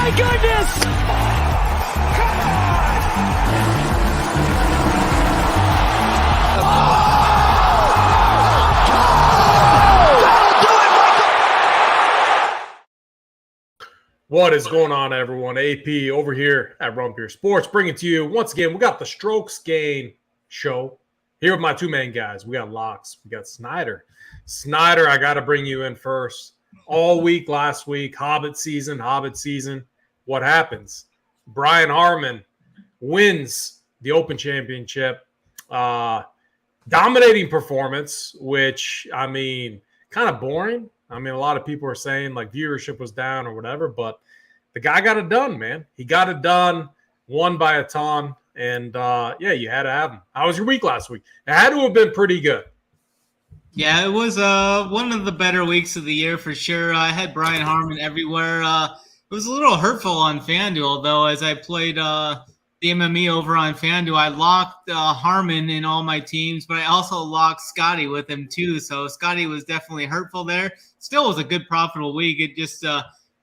my goodness! What is going on, everyone? AP over here at Rumpier Sports, bringing to you once again. We got the Strokes Gain show here with my two main guys. We got Locks, we got Snyder. Snyder, I got to bring you in first. All week last week, Hobbit season. What happens? Brian Harman wins the Open Championship. Dominating performance, which, I mean, kind of boring. I mean, a lot of people are saying like viewership was down or whatever, but the guy got it done, man. He got it done, won by a ton, and yeah, you had to have him. How was your week last week? It had to have been pretty good. Yeah, it was one of the better weeks of the year for sure. I had Brian Harman everywhere. It was a little hurtful on FanDuel, though, as I played the MME over on FanDuel. I locked Harman in all my teams, but I also locked Scotty with him too. So Scotty was definitely hurtful there. Still was a good profitable week. It just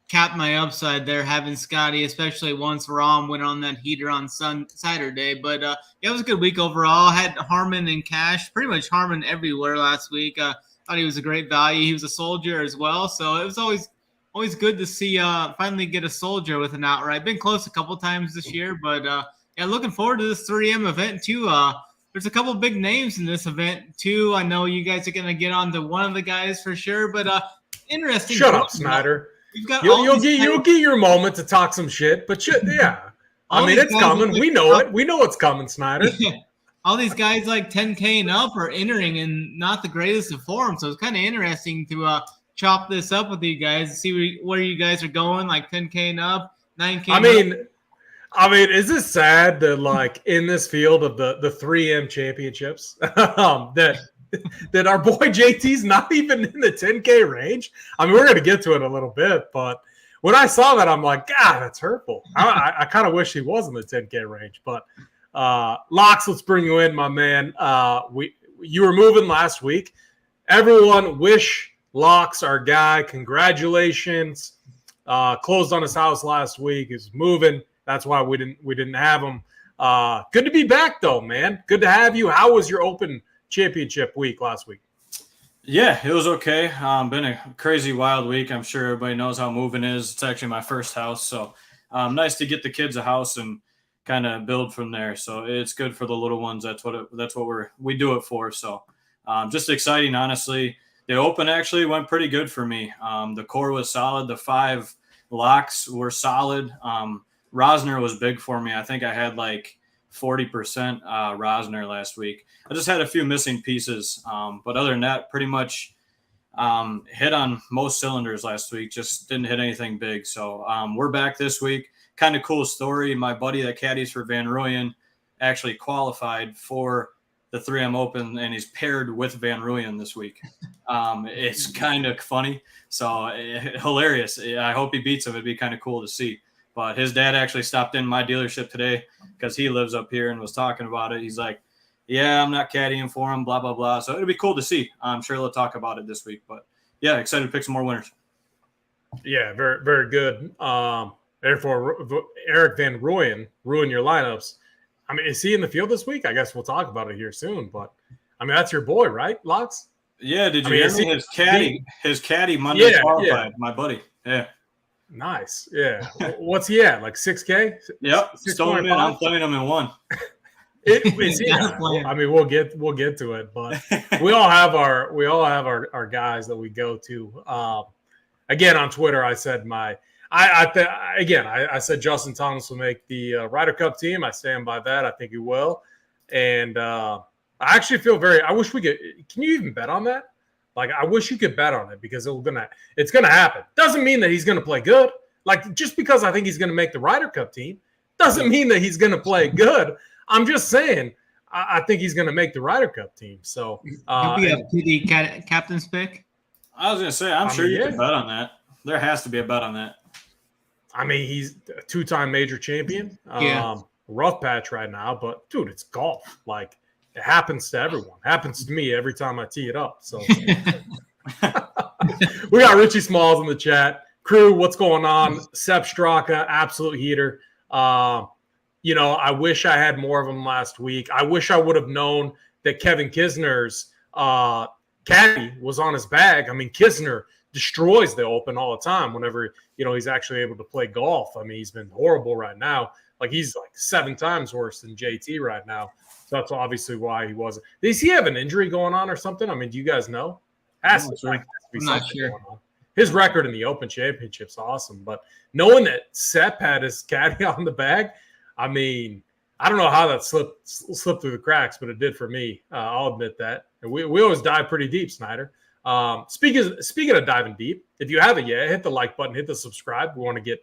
capped my upside there having Scotty, especially once Rahm went on that heater on Saturday. But yeah, it was a good week overall. I had Harman in cash, pretty much Harman everywhere last week. Thought he was a great value. He was a soldier as well. So it was always good to see finally get a soldier with an outright. Been close a couple times this year, but yeah, looking forward to this 3M event too. There's a couple big names in this event too. I know you guys are going to get on to one of the guys for sure, but interesting. Shut up, Snyder. You'll get your moment to talk some shit, but yeah. I mean, it's coming. We know it. We know it's coming, Snyder. All these guys like 10K and up are entering in not the greatest of form, so it's kind of interesting to chop this up with you guys and see where you guys are going, like 10K and up, 9K. I mean, is it sad that like in this field of the 3M championships that our boy JT's not even in the 10K range? I mean, we're going to get to it a little bit, but when I saw that, I'm like, God, that's hurtful. I kind of wish he was in the 10K range, but Locks, let's bring you in, my man. You were moving last week. Everyone wish Locks, our guy, congratulations. Closed on his house last week. Is moving. That's why we didn't have him. Good to be back, though, man. Good to have you. How was your Open Championship week last week? Yeah, it was okay. Been a crazy, wild week. I'm sure everybody knows how moving is. It's actually my first house, so nice to get the kids a house and kind of build from there. So it's good for the little ones. That's what we do it for. So just exciting, honestly. The Open actually went pretty good for me. The core was solid. The 5 locks were solid. Rosner was big for me. I think I had like 40% Rosner last week. I just had a few missing pieces. But other than that, pretty much hit on most cylinders last week. Just didn't hit anything big. So we're back this week. Kind of cool story. My buddy that caddies for Van Rooyen actually qualified for the 3M Open, and he's paired with Van Rooyen this week. It's kind of funny. So hilarious. I hope he beats him. It'd be kind of cool to see. But his dad actually stopped in my dealership today because he lives up here and was talking about it. He's like, yeah, I'm not caddying for him, blah, blah, blah. So it'll be cool to see. I'm sure they'll talk about it this week. But, yeah, excited to pick some more winners. Yeah, very, very good. Therefore, Eric Van Rooyen ruined your lineups. I mean, is he in the field this week? I guess we'll talk about it here soon. But, I mean, that's your boy, right, Locks? Yeah, did you hear me? His caddy Monday qualified, my buddy. Yeah. Nice. Yeah. What's he at? Like 6K? Yep. Stole him in. I'm playing him in 1. I mean, we'll get to it, but we all have our guys that we go to. Again, on Twitter, I said I said Justin Thomas will make the Ryder Cup team. I stand by that. I think he will. And I actually feel I wish we could. Can you even bet on that? Like, I wish you could bet on it because it's gonna happen. Doesn't mean that he's gonna play good. Like, just because I think he's gonna make the Ryder Cup team doesn't mean that he's gonna play good. I'm just saying I think he's gonna make the Ryder Cup team. So he'll be a PD captain's pick. I was gonna say, I'm sure you can bet on that. There has to be a bet on that. I mean, he's a 2-time major champion. Rough patch right now, but dude, it's golf. Like, it happens to everyone. Happens to me every time I tee it up. So we got Richie Smalls in the chat. Crew, what's going on? Sep Straka, absolute heater. I wish I had more of them last week. I wish I would have known that Kevin Kisner's caddy was on his bag. I mean, Kisner destroys the Open all the time whenever, he's actually able to play golf. I mean, he's been horrible right now. Like, he's like 7 times worse than JT right now. So that's obviously why he wasn't. Does he have an injury going on or something? I mean, do you guys know? Has to be something going on. His record in the Open Championship's awesome, but knowing that Sep had his caddy on the bag, I mean, I don't know how that slipped through the cracks, but it did for me. I'll admit that. And we always dive pretty deep, Snyder. Speaking of diving deep, if you haven't yet, hit the like button, hit the subscribe. We want to get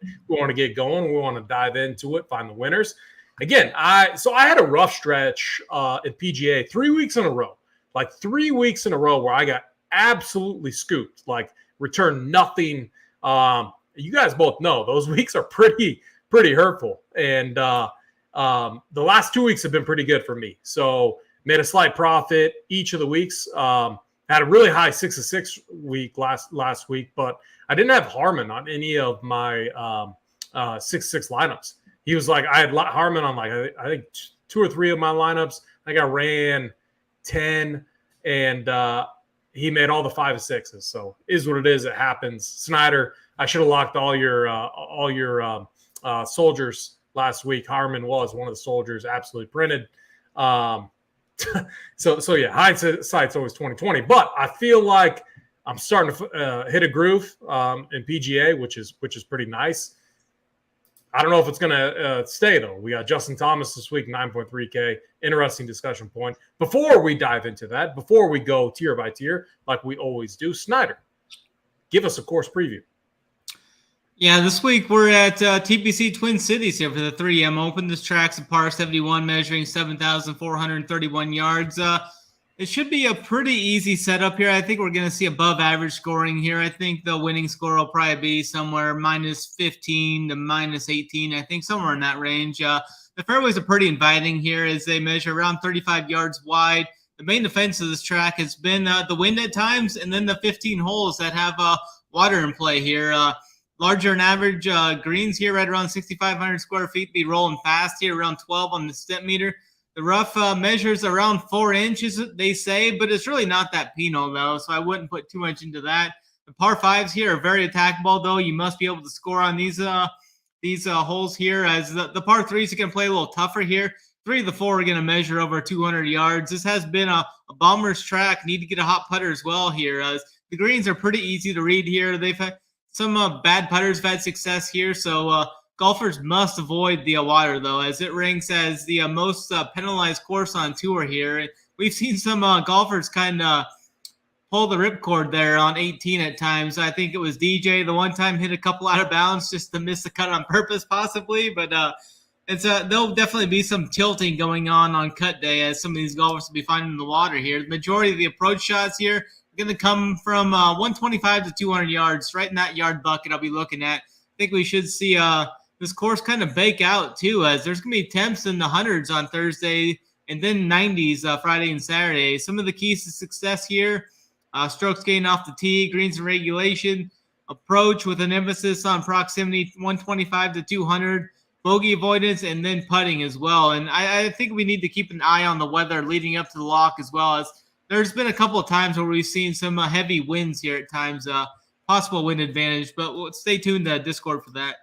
going. We want to dive into it, find the winners. Again, I had a rough stretch at PGA 3 weeks in a row, like 3 weeks in a row where I got absolutely scooped, like returned nothing. You guys both know those weeks are pretty hurtful, and the last 2 weeks have been pretty good for me. So made a slight profit each of the weeks. Had a really high 6-6 week last week, but I didn't have Harmon on any of my 6-6 lineups. He was like, I had Harmon on like I think 2 or 3 of my lineups. I think I ran 10, and he made all the 5 and 6s. So is what it is. It happens. Snyder, I should have locked all your soldiers last week. Harmon was one of the soldiers, absolutely printed. So yeah, hindsight's always 20/20. But I feel like I'm starting to hit a groove in PGA, which is pretty nice. I don't know if it's going to stay, though. We got Justin Thomas this week, 9.3K. Interesting discussion point. Before we dive into that, before we go tier by tier, like we always do, Snyder, give us a course preview. Yeah, this week we're at TPC Twin Cities here for the 3M Open. This track's a par 71, measuring 7,431 yards. It should be a pretty easy setup here. I think we're going to see above average scoring here. I think the winning score will probably be somewhere -15 to -18. I think somewhere in that range. The fairways are pretty inviting here as they measure around 35 yards wide. The main defense of this track has been the wind at times, and then the 15 holes that have water in play here. Larger than average greens here, right around 6,500 square feet. Be rolling fast here, around 12 on the step meter. The rough measures around 4 inches, they say, but it's really not that penal, though, so I wouldn't put too much into that. The par 5s here are very attackable, though. You must be able to score on these holes here, as the par 3s are going to play a little tougher here. 3 of the 4 are going to measure over 200 yards. This has been a bomber's track. Need to get a hot putter as well here, as the greens are pretty easy to read here. They've had some bad putters have had success here, so golfers must avoid the water, though, as it ranks as the most penalized course on tour here. We've seen some golfers kind of pull the ripcord there on 18 at times. I think it was DJ the one time hit a couple out of bounds just to miss the cut on purpose, possibly. But there'll definitely be some tilting going on cut day as some of these golfers will be finding the water here. The majority of the approach shots here are going to come from 125 to 200 yards. Right in that yard bucket I'll be looking at. I think we should see this course kind of bake out too, as there's going to be temps in the hundreds on Thursday and then 90s Friday and Saturday. Some of the keys to success here, strokes gained off the tee, greens and regulation, approach with an emphasis on proximity 125 to 200, bogey avoidance, and then putting as well. And I think we need to keep an eye on the weather leading up to the lock, as well as there's been a couple of times where we've seen some heavy winds here at times, possible wind advantage, but we'll stay tuned to Discord for that.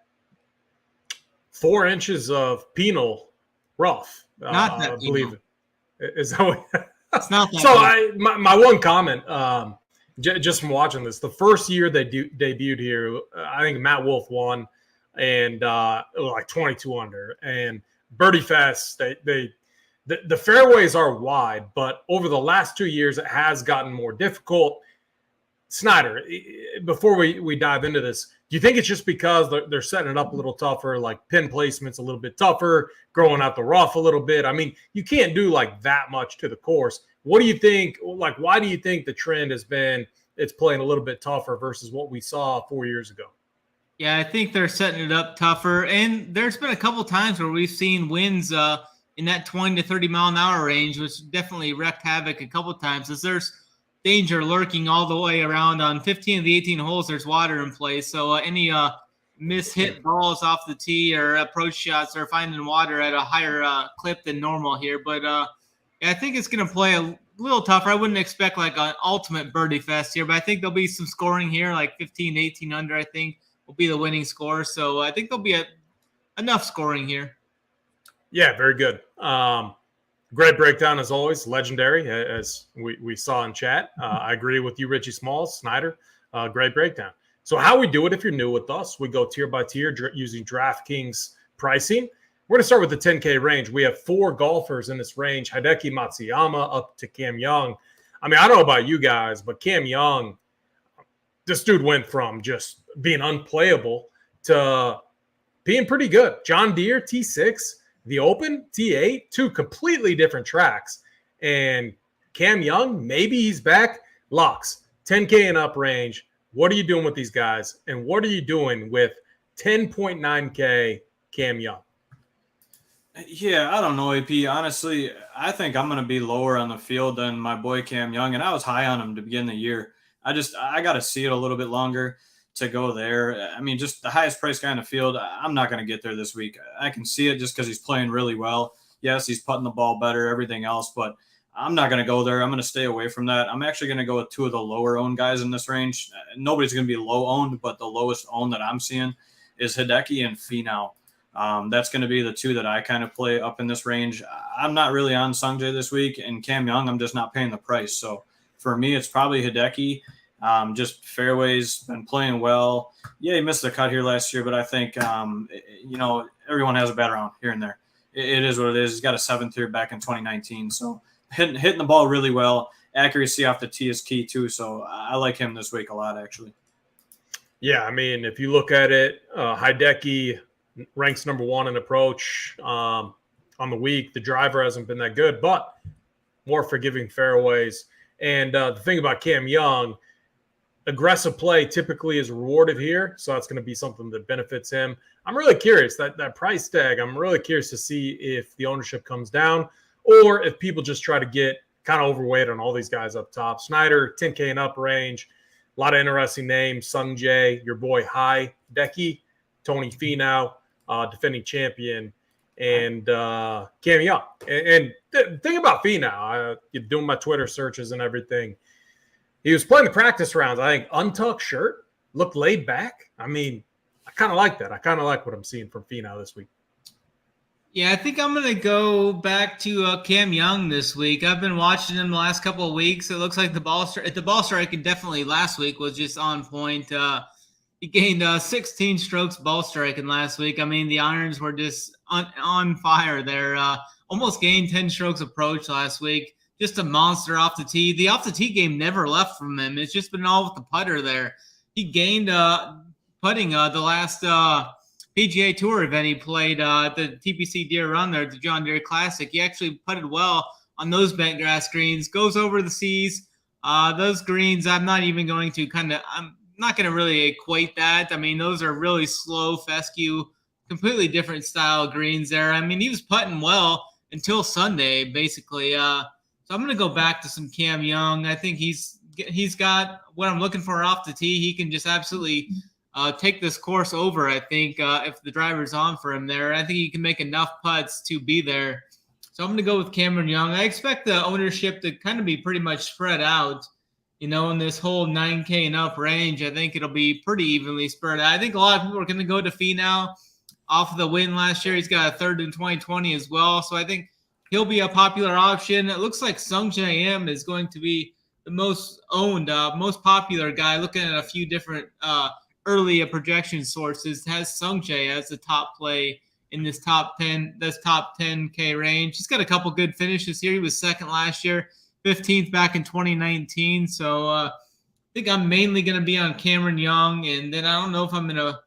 4 inches of penal rough. Not that I believe it. Is that what? It's not that. So my one comment, just from watching this, the first year they debuted here, I think Matt Wolff won, and it was like 22 under. And Birdie Fest, the fairways are wide, but over the last 2 years it has gotten more difficult. Snyder, before we dive into this, do you think it's just because they're setting it up a little tougher, like pin placement's a little bit tougher, growing out the rough a little bit? I mean, you can't do like that much to the course. What do you think? Like, why do you think the trend has been it's playing a little bit tougher versus what we saw 4 years ago? Yeah, I think they're setting it up tougher, and there's been a couple times where we've seen winds in that 20 to 30 mile an hour range, which definitely wreaked havoc a couple times. As there's danger lurking all the way around. On 15 of the 18 holes, there's water in place. So any mishit balls off the tee or approach shots are finding water at a higher clip than normal here. But I think it's going to play a little tougher. I wouldn't expect like an ultimate birdie fest here, but I think there'll be some scoring here, like 15, 18 under, I think will be the winning score. So I think there'll be enough scoring here. Yeah, very good. Great breakdown as always, legendary as we saw in chat. I agree with you, Richie Smalls, Snyder. Great breakdown. So how we do it, if you're new with us, we go tier by tier using DraftKings pricing. We're going to start with the 10K range. We have 4 golfers in this range: Hideki Matsuyama up to Cam Young. I mean, I don't know about you guys, but Cam Young, this dude went from just being unplayable to being pretty good. John Deere, T6, the Open, T8, 2 completely different tracks. And Cam Young, maybe he's back. Locks, 10K and up range. What are you doing with these guys? And what are you doing with 10.9K Cam Young? Yeah, I don't know, AP. Honestly, I think I'm going to be lower on the field than my boy Cam Young, and I was high on him to begin the year. I got to see it a little bit longer to go there. I mean, just the highest price guy in the field, I'm not going to get there this week. I can see it just because he's playing really well. Yes, he's putting the ball better, everything else, but I'm not going to go there. I'm going to stay away from that. I'm actually going to go with 2 of the lower owned guys in this range. Nobody's going to be low owned, but the lowest owned that I'm seeing is Hideki and Finau. That's going to be the 2 that I kind of play up in this range. I'm not really on Sungjae this week, and Cam Young, I'm just not paying the price. So for me, it's probably Hideki. Just fairways, been playing well. Yeah, he missed the cut here last year, but I think, everyone has a bad round here and there. It is what it is. He's got a 7th here back in 2019. So hitting the ball really well. Accuracy off the tee is key too. So I like him this week a lot, actually. Yeah, I mean, if you look at it, Hideki ranks number 1 in approach on the week. The driver hasn't been that good, but more forgiving fairways. And the thing about Cam Young, aggressive play typically is rewarded here, so that's going to be something that benefits him. I'm really curious, that price tag, I'm really curious to see if the ownership comes down or if people just try to get kind of overweight on all these guys up top. Snyder, 10K and up range, a lot of interesting names. Sungjae, your boy Hideki, Tony Finau, defending champion, and Cam Young. And the thing about Finau, doing my Twitter searches and everything, he was playing the practice rounds. I think untucked shirt, looked laid back. I mean, I kind of like that. I kind of like what I'm seeing from Finau this week. Yeah, I think I'm going to go back to Cam Young this week. I've been watching him the last couple of weeks. It looks like the ball strike, and definitely last week was just on point. He gained 16 strokes ball striking last week. I mean, the irons were just on fire there. Almost gained 10 strokes approach last week. Just a monster off the tee. The off the tee game never left from him. It's just been all with the putter there. He gained putting the last PGA Tour event he played at the TPC Deere Run there, the John Deere Classic. He actually putted well on those bent grass greens. Goes over the seas. Those greens, I'm not going to really equate that. I mean, those are really slow, fescue, completely different style greens there. I mean, he was putting well until Sunday, basically. So I'm going to go back to some Cam Young. I think he's got what I'm looking for off the tee. He can just absolutely take this course over, I think, if the driver's on for him there. I think he can make enough putts to be there. So I'm going to go with Cameron Young. I expect the ownership to kind of be pretty much spread out, in this whole 9K and up range. I think it'll be pretty evenly spread out. I think a lot of people are going to go to Finau off of the win last year. He's got a 3rd in 2020 as well. So I think he'll be a popular option. It looks like Sungjae Im is going to be the most owned, most popular guy. Looking at a few different early projection sources, has Sungjae as the top play in this top 10K range. He's got a couple good finishes here. He was 2nd last year, 15th back in 2019. So I think I'm mainly going to be on Cameron Young, and then I don't know if I'm going to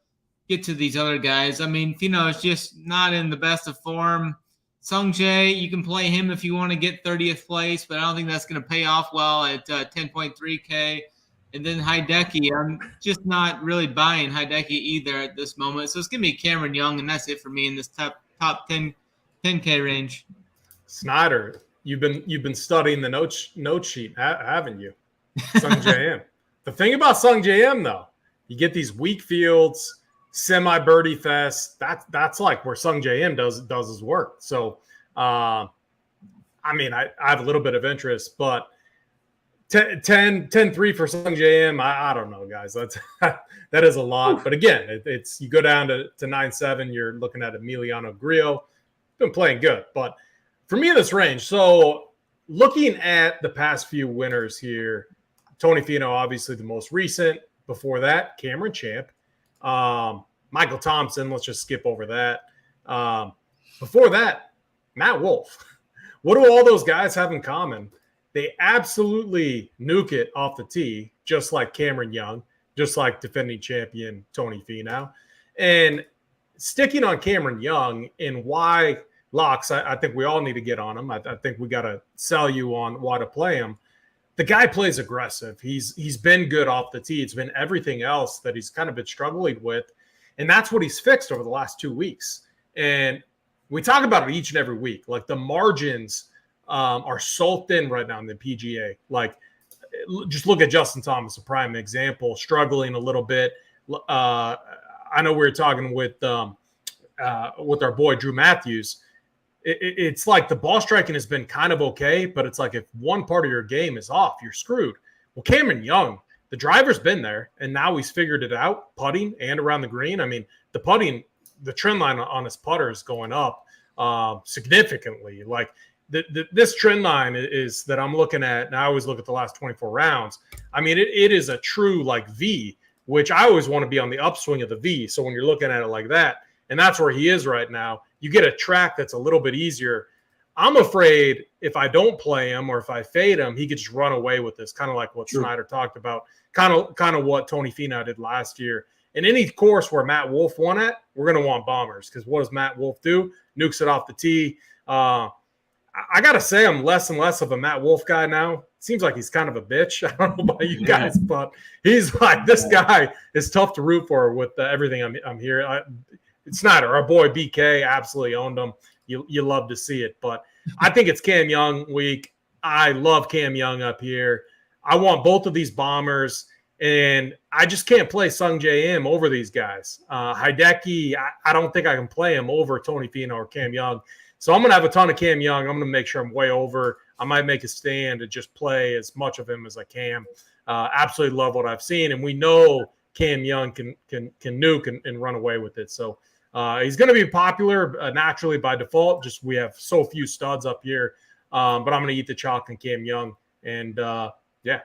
get to these other guys. I mean, Finau is just not in the best of form. Sungjae, you can play him if you want to get 30th place, but I don't think that's going to pay off well at 10.3K. And then Hideki, I'm just not really buying Hideki either at this moment. So it's going to be Cameron Young, and that's it for me in this top 10K range. Snyder, you've been studying the note sheet, haven't you? Sung JM. The thing about Sung JM, though, you get these weak fields, semi-birdie fest. That's like where Sung JM does his work. So, I have a little bit of interest, but 10-3 for Sung JM, I don't know, guys. That is a lot. But again, it's you go down to 9-7, you're looking at Emiliano Grillo. Been playing good. But for me in this range, so looking at the past few winners here, Tony Finau, obviously the most recent. Before that, Cameron Champ. Michael Thompson, let's just skip over that. Before that, Matt Wolff. What do all those guys have in common? They absolutely nuke it off the tee, just like Cameron Young, just like defending champion Tony Finau. And sticking on Cameron Young and why Locks, I think we all need to get on him. I think we got to sell you on why to play him. The guy plays aggressive. He's been good off the tee. It's been everything else that he's kind of been struggling with. And that's what he's fixed over the last 2 weeks. And we talk about it each and every week. Like the margins are so thin right now in the PGA. Like just look at Justin Thomas, a prime example, struggling a little bit. I know we were talking with our boy Drew Matthews. It's like the ball striking has been kind of okay, but it's like if one part of your game is off, you're screwed. Well, Cameron Young, the driver's been there, and now he's figured it out, putting and around the green. I mean, the putting, the trend line on his putter is going up significantly. Like this trend line is that I'm looking at, and I always look at the last 24 rounds. I mean, it is a true like V, which I always want to be on the upswing of the V. So when you're looking at it like that, and that's where he is right now, you get a track that's a little bit easier. I'm afraid if I don't play him or if I fade him, he could just run away with this, kind of like what Snyder talked about, kind of what Tony Finau did last year. In any course where Matt Wolff won at, we're going to want bombers because what does Matt Wolff do? Nukes it off the tee. I got to say I'm less and less of a Matt Wolff guy now. Seems like he's kind of a bitch. I don't know about you guys, but he's like, this guy is tough to root for with everything I'm hearing. Snyder, our boy BK, absolutely owned him. You love to see it. But I think it's Cam Young week. I love Cam Young up here. I want both of these bombers, and I just can't play Sung JM over these guys. Hideki, I don't think I can play him over Tony Finau or Cam Young. So I'm going to have a ton of Cam Young. I'm going to make sure I'm way over. I might make a stand and just play as much of him as I can. Absolutely love what I've seen, and we know Cam Young can nuke and run away with it. So he's going to be popular naturally by default. Just we have so few studs up here. But I'm going to eat the chalk on Cam Young. And, we'll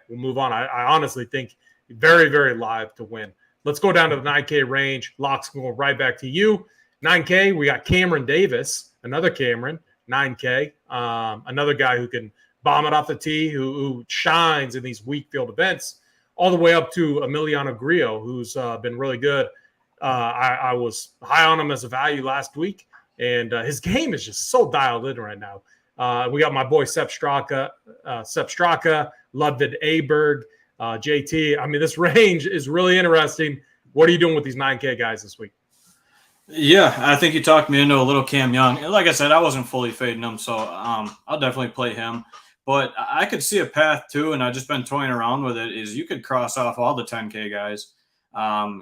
move on. I honestly think very, very live to win. Let's go down to the 9K range. Locks going to go right back to you. 9K, we got Cameron Davis, another Cameron, 9K. Another guy who can bomb it off the tee, who shines in these weak field events, all the way up to Emiliano Grillo, who's been really good. I was high on him as a value last week, and his game is just so dialed in right now. We got my boy Sepp Straka, Ludwig Aberg, JT. I mean, this range is really interesting. What are you doing with these 9K guys this week? Yeah, I think you talked me into a little Cam Young. Like I said, I wasn't fully fading him, so I'll definitely play him. But I could see a path too, and I've just been toying around with it, is you could cross off all the 10K guys,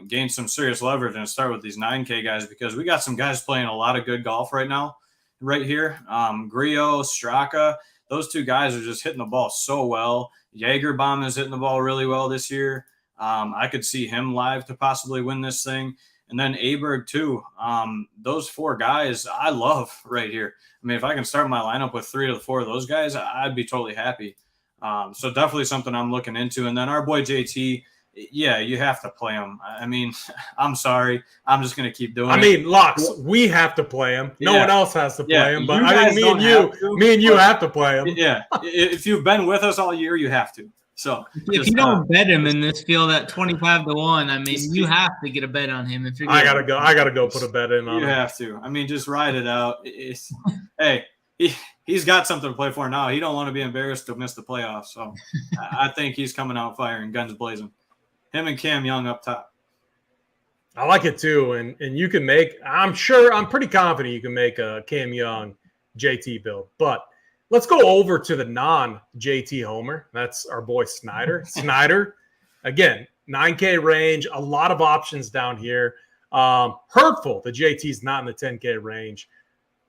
gain some serious leverage, and start with these 9K guys because we got some guys playing a lot of good golf right now, right here. Grillo, Straka, those two guys are just hitting the ball so well. Jagerbaum is hitting the ball really well this year. I could see him live to possibly win this thing. And then Aberg too. Those four guys I love right here. I mean, if I can start my lineup with 3 of the 4 of those guys, I'd be totally happy. So definitely something I'm looking into. And then our boy JT, yeah, you have to play him. I mean, I'm sorry. I'm just going to keep doing it. I mean, Locks, we have to play him. No one else has to play him. But I think me and you have to play him. Yeah. If you've been with us all year, you have to. So if you don't bet him in this field at 25-1, I mean, you have to get a bet on him. If you're I gotta go put a bet in on him. You have to. I mean, just ride it out. Hey, he's got something to play for now. He don't want to be embarrassed to miss the playoffs. So I think he's coming out firing, guns blazing. Him and Cam Young up top. I like it too, and you can make. I'm pretty confident you can make a Cam Young JT build, but let's go over to the non-JT homer. That's our boy Snyder. Snyder, again, 9K range, a lot of options down here. Hurtful the JT's not in the 10K range.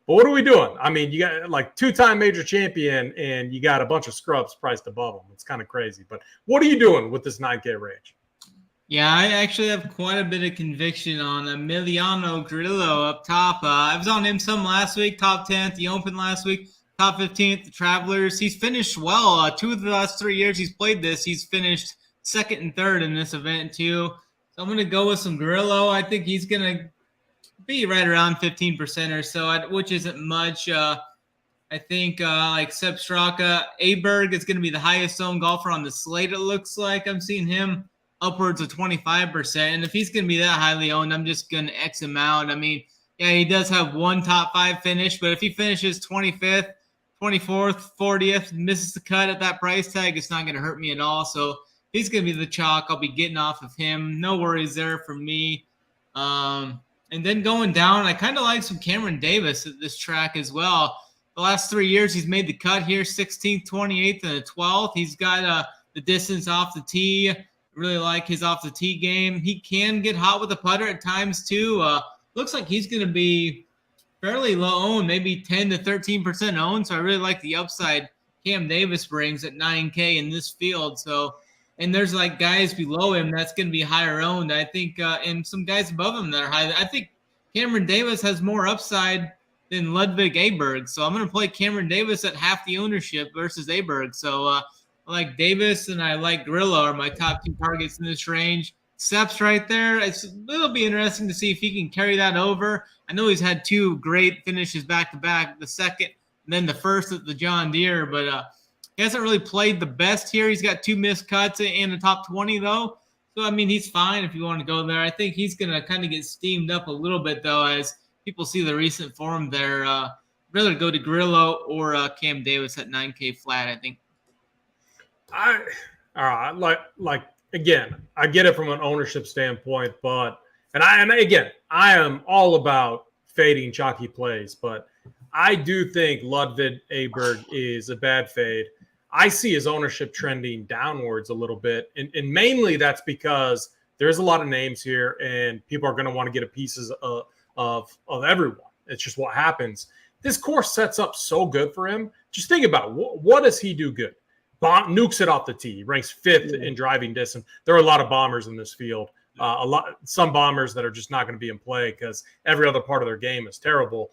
But what are we doing? I mean, you got like two-time major champion, and you got a bunch of scrubs priced above him. It's kind of crazy. But what are you doing with this 9K range? Yeah, I actually have quite a bit of conviction on Emiliano Grillo up top. I was on him some last week, top 10th, the Open last week, top 15th, the Travelers. He's finished well. 2 of the last 3 years he's played this, he's finished second and third in this event too. So I'm going to go with some Grillo. I think he's going to be right around 15% or so, which isn't much. I think like Sepp Straka, Aberg is going to be the highest owned golfer on the slate, it looks like. I'm seeing him upwards of 25%. And if he's going to be that highly owned, I'm just going to X him out. I mean, yeah, he does have one top 5 finish, but if he finishes 25th, 24th, 40th, misses the cut at that price tag, it's not going to hurt me at all. So he's going to be the chalk. I'll be getting off of him. No worries there for me. And then going down, I kind of like some Cameron Davis at this track as well. The last 3 years, he's made the cut here, 16th, 28th, and the 12th. He's got the distance off the tee. Really like his off the tee game. He can get hot with the putter at times too. Looks like he's going to be fairly low owned, maybe 10 to 13% owned. So I really like the upside Cam Davis brings at 9K in this field. So, and there's like guys below him that's going to be higher owned, I think, and some guys above him that are high. I think Cameron Davis has more upside than Ludwig Aberg. So I'm going to play Cameron Davis at half the ownership versus Aberg. So I like Davis and I like Grillo are my top 2 targets in this range. Sepp's right there. It'll be interesting to see if he can carry that over. I know he's had 2 great finishes back-to-back, the second and then the first at the John Deere, but he hasn't really played the best here. He's got 2 missed cuts in the top 20, though. So, I mean, he's fine if you want to go there. I think he's going to kind of get steamed up a little bit, though, as people see the recent form there. Rather go to Grillo or Cam Davis at 9K flat, I think. All right, like again, I get it from an ownership standpoint, but I am all about fading chalky plays, but I do think Ludwig Aberg is a bad fade. I see his ownership trending downwards a little bit, and mainly that's because there's a lot of names here, and people are going to want to get a pieces of everyone. It's just what happens. This course sets up so good for him. Just think about what does he do good? Nukes it off the tee. Ranks 5th in driving distance. There are a lot of bombers in this field. Some bombers that are just not going to be in play because every other part of their game is terrible.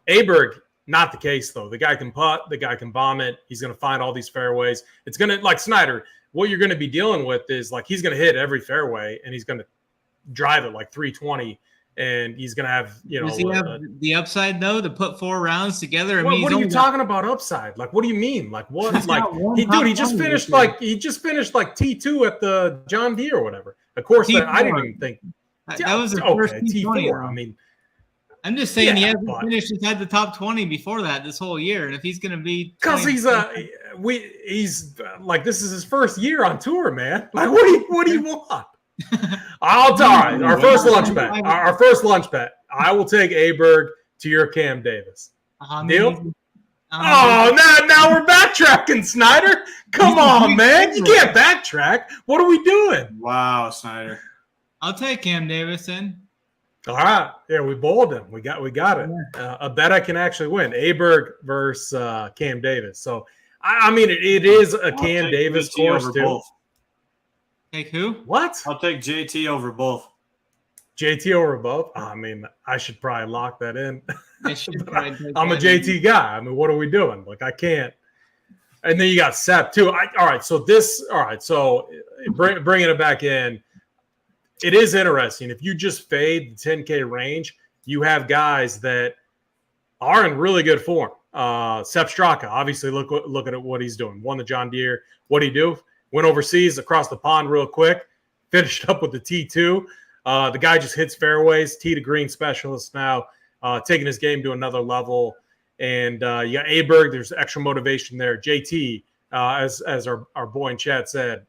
Aberg, not the case though. The guy can putt. The guy can bomb it. He's going to find all these fairways. It's going to, like Snyder, what you're going to be dealing with is like he's going to hit every fairway and he's going to drive it like 320. And he's going to have, Does he have the upside, though, to put 4 rounds together? What are you talking about upside? Like, what do you mean? Like, what? Like, he just finished like T2 at the John Deere or whatever. Of course, I didn't even think. That was the first T4. I mean, I'm just saying he hasn't finished inside the top 20 before that this whole year. And if he's going to be. Because he's like, this is his first year on tour, man. Like, what do you want? All right. Our first lunch bet. I will take Aberg to your Cam Davis. Deal? Now we're backtracking, Snyder. Come on, man. You can't backtrack. What are we doing? Wow, Snyder. I'll take Cam Davis then. All right. Yeah, we bowled him. We got it. A bet I can actually win. Aberg versus Cam Davis. So, I mean, it is a Cam Davis course, too. Both. Take who? What? I'll take JT over both. JT over both? I mean, I should probably lock that in. I'm a JT guy. I mean, what are we doing? Like, I can't. And then you got Sepp, too. So bringing it back in, it is interesting. If you just fade the 10K range, you have guys that are in really good form. Sepp Straka, obviously, look at what he's doing. Won the John Deere. What'd he do? Went overseas across the pond real quick, finished up with the T2. The guy just hits fairways, tee to green specialist now, taking his game to another level. And you got Aberg, there's extra motivation there. JT, as our boy in chat said,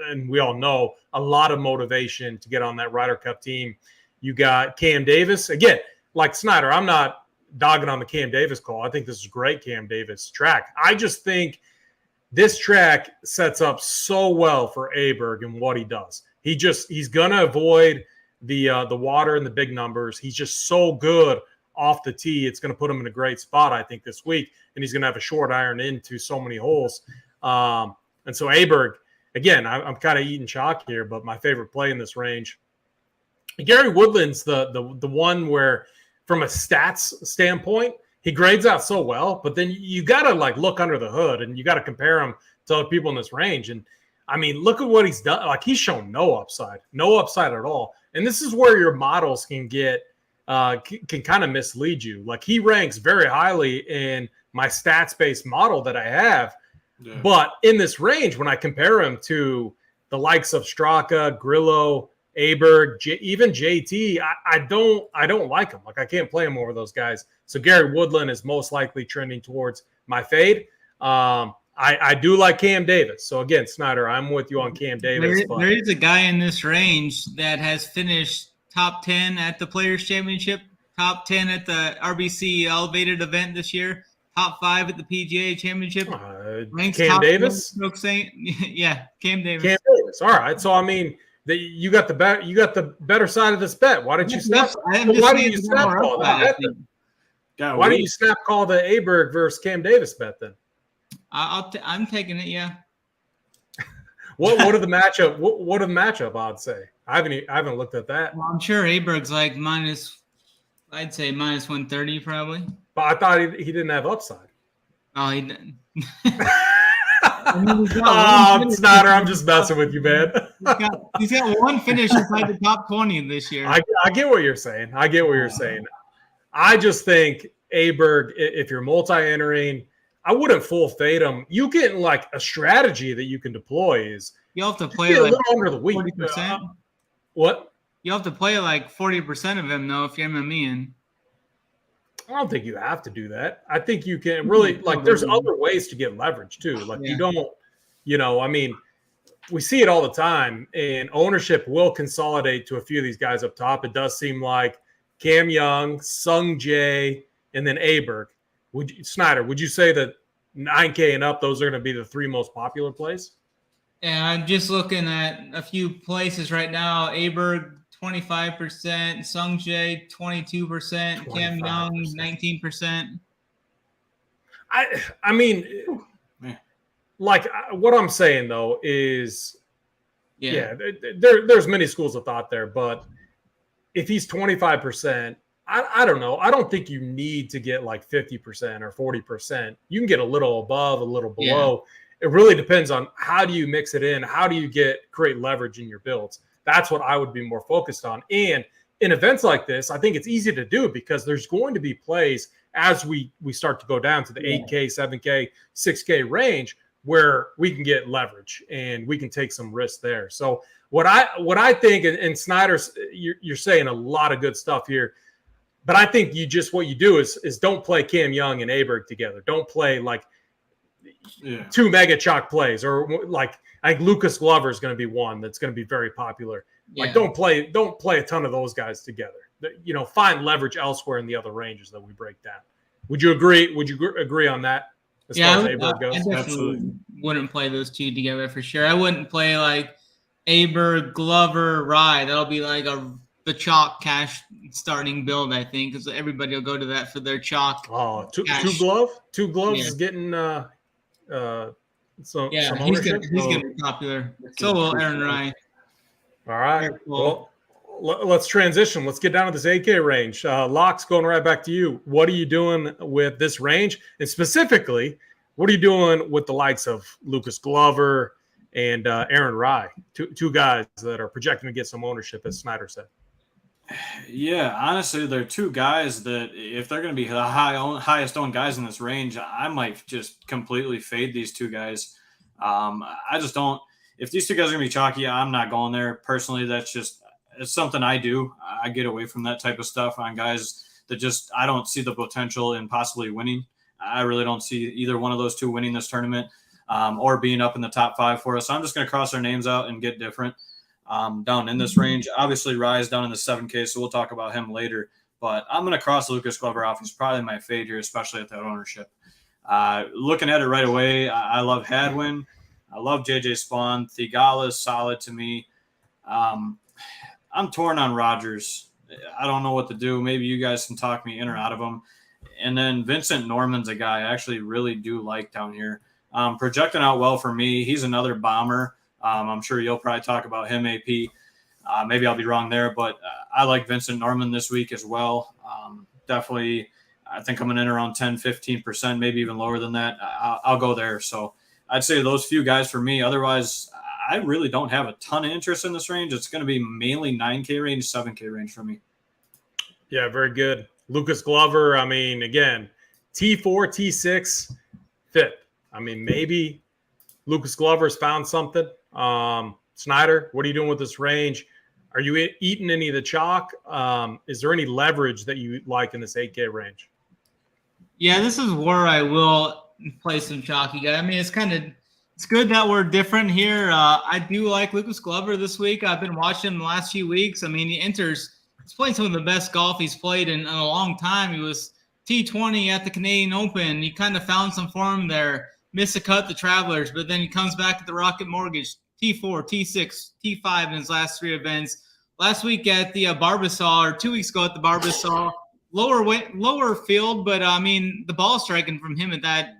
and we all know, a lot of motivation to get on that Ryder Cup team. You got Cam Davis. Again, like Snyder, I'm not dogging on the Cam Davis call. I think this is a great Cam Davis track. I just think this track sets up so well for Aberg and what he does. He's gonna avoid the water and the big numbers. He's just so good off the tee. It's gonna put him in a great spot, I think, this week, and he's gonna have a short iron into so many holes. And so Aberg, again, I'm kind of eating chalk here, but my favorite play in this range. Gary Woodland's the one where, from a stats standpoint, he grades out so well, but then you got to like look under the hood and you got to compare him to other people in this range. And I mean, look at what he's done. Like, he's shown no upside at all. And this is where your models can get can kind of mislead you. Like, he ranks very highly in my stats-based model that I have. Yeah. But in this range, when I compare him to the likes of Straka, Grillo, Aberg, even JT, I don't like him. Like, I can't play him over those guys. So Gary Woodland is most likely trending towards my fade. I do like Cam Davis. So again, Snyder, I'm with you on Cam Davis. There is a guy in this range that has finished top 10 at the Players Championship, top 10 at the RBC Elevated event this year, top 5 at the PGA Championship. Cam Davis? Yeah, Cam Davis. Cam Davis. All right. So I mean, you got the better side of this bet. Why didn't you snap? Why didn't you snap call that? Why don't you snap call the Aberg versus Cam Davis bet then? I'm taking it. Yeah. What are the matchup? What are the matchup odds say? I haven't looked at that. Well, I'm sure Aberg's like I'd say minus 130 probably. But I thought he didn't have upside. Oh, he didn't. Snyder, I'm just messing with you, man. He's got one finish inside the top 20 this year. I get what you're saying. I just think Aberg, if you're multi-entering, I wouldn't full fade him. You get like a strategy that you can deploy is you'll have to play like under the week. 40%. What? You'll have to play like 40% of him though if you're MME. I don't think you have to do that. I think you can really, like, there's other ways to get leverage too. Like, you don't, I mean, we see it all the time, and ownership will consolidate to a few of these guys up top. It does seem like Cam Young, Sung Jae, and then Aberg. Snyder, would you say that 9K and up, those are going to be the 3 most popular plays? Yeah, I'm just looking at a few places right now. Aberg, 25%, Sung Jae 22%, Cam Young 19%. I mean, like, what I'm saying though is, there's many schools of thought there, but if he's 25%, I don't know. I don't think you need to get like 50% or 40%. You can get a little above, a little below. Yeah. It really depends on how do you mix it in, how do you create leverage in your builds. That's what I would be more focused on. And in events like this, I think it's easy to do because there's going to be plays as we start to go down to the 8K, 7K, 6K range where we can get leverage and we can take some risks there. So what I think, and Snyder's, you're saying a lot of good stuff here, but I think what you do is don't play Cam Young and Aberg together. Don't play like 2 mega chalk plays, or like I think Lucas Glover is going to be one that's going to be very popular. Yeah. Like, don't play a ton of those guys together. Find leverage elsewhere in the other ranges that we break down. Would you agree? Would you agree on that? As far as Aberg goes? I definitely wouldn't play those two together for sure. I wouldn't play like Aberg, Glover, Rye. That'll be like the chalk cash starting build, I think, because everybody will go to that for their chalk. Oh, two gloves is getting some ownership. He's getting popular. So will Aaron Rye. All right. Well, let's transition. Let's get down to this 8K range. Locks, going right back to you. What are you doing with this range? And specifically, what are you doing with the likes of Lucas Glover and Aaron Rye? Two guys that are projecting to get some ownership, as Snyder said. Yeah, honestly, they're 2 guys that if they're going to be the highest owned guys in this range, I might just completely fade these 2 guys. I just don't. If these 2 guys are going to be chalky, I'm not going there. Personally, it's something I do. I get away from that type of stuff on guys that I don't see the potential in possibly winning. I really don't see either one of those 2 winning this tournament or being up in the top 5 for us. So I'm just going to cross our names out and get different down in this range. Obviously, Rye's down in the 7K, so we'll talk about him later. But I'm going to cross Lucas Glover off. He's probably my fade here, especially at that ownership. Looking at it right away, I love Hadwin. I love JJ Spawn. Thigala is solid to me. I'm torn on Rodgers. I don't know what to do. Maybe you guys can talk me in or out of him. And then Vincent Norman's a guy I actually really do like down here. Projecting out well for me. He's another bomber. I'm sure you'll probably talk about him, AP. Maybe I'll be wrong there, but I like Vincent Norman this week as well. Definitely, I think coming in around 10, 15%, maybe even lower than that. I'll go there. So I'd say those few guys for me. Otherwise, I really don't have a ton of interest in this range. It's going to be mainly 9K range, 7K range for me. Yeah, very good. Lucas Glover, I mean, again, T4, T6, fit. I mean, maybe Lucas Glover's found something. Snyder, what are you doing with this range? Are you eating any of the chalk? Is there any leverage that you like in this 8K range? Yeah, this is where I will play some chalky guy. I mean, it's good that we're different here. I do like Lucas Glover this week. I've been watching him the last few weeks. I mean, he's playing some of the best golf he's played in a long time. He was T20 at the Canadian Open. He kind of found some form there. Missed a cut the Travelers, but then he comes back at the Rocket Mortgage, T4, T6, T5 in his last 3 events. Last week at the Barbasol, or 2 weeks ago at the Barbasol, lower field, but I mean, the ball striking from him at that